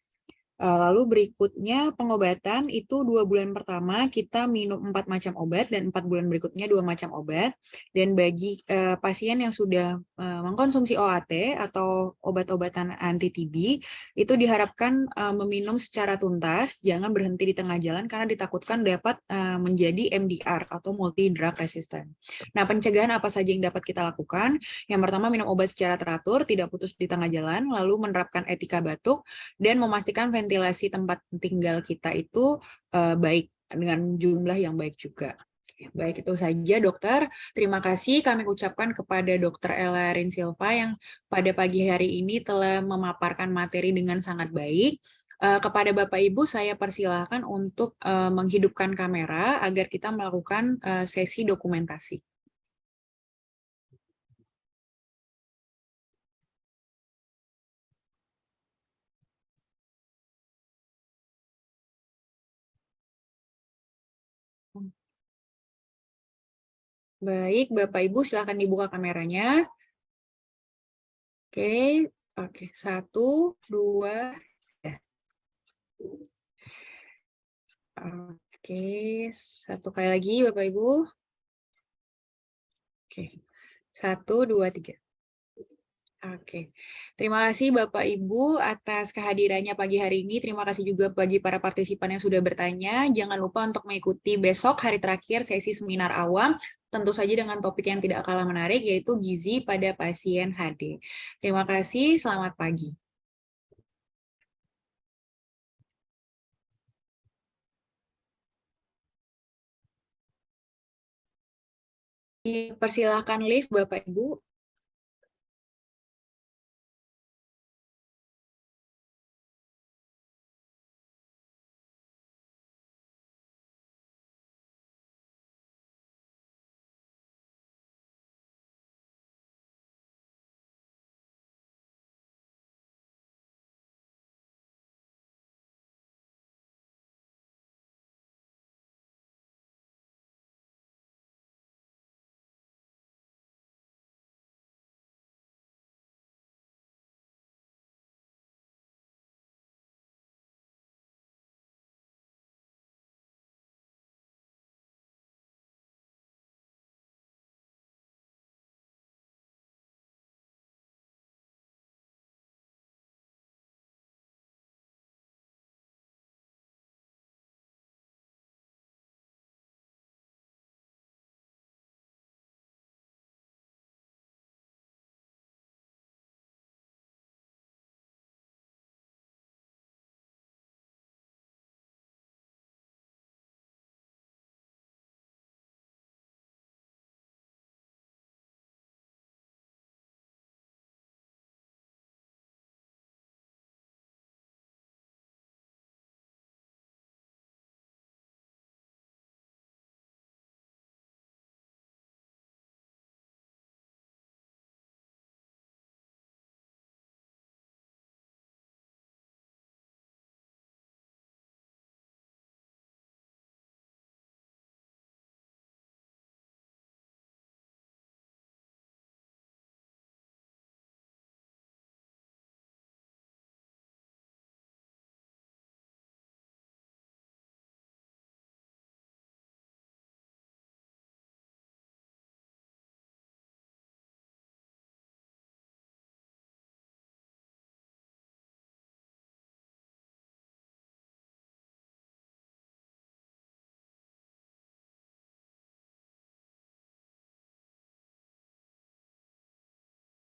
Lalu berikutnya pengobatan itu 2 bulan pertama kita minum 4 macam obat dan 4 bulan berikutnya 2 macam obat. Dan bagi pasien yang sudah mengkonsumsi OAT atau obat-obatan anti-TB itu diharapkan meminum secara tuntas, jangan berhenti di tengah jalan karena ditakutkan dapat menjadi MDR atau multi drug resistant. Nah, pencegahan apa saja yang dapat kita lakukan? Yang pertama, minum obat secara teratur, tidak putus di tengah jalan, lalu menerapkan etika batuk dan memastikan ventilasi tempat tinggal kita itu baik dengan jumlah yang baik juga. Baik, itu saja dokter. Terima kasih kami ucapkan kepada Dr. Ella Rinsilva yang pada pagi hari ini telah memaparkan materi dengan sangat baik. Kepada Bapak Ibu saya persilahkan untuk menghidupkan kamera agar kita melakukan sesi dokumentasi. Baik, Bapak Ibu silakan dibuka kameranya. Oke, 1, 2, ya. Oke, 1 kali lagi Bapak Ibu. Oke, 1, 2, 3. Oke, terima kasih Bapak Ibu atas kehadirannya pagi hari ini. Terima kasih juga bagi para partisipan yang sudah bertanya. Jangan lupa untuk mengikuti besok hari terakhir sesi seminar awam, tentu saja dengan topik yang tidak kalah menarik, yaitu gizi pada pasien HD. Terima kasih, selamat pagi. Dipersilakan live Bapak Ibu.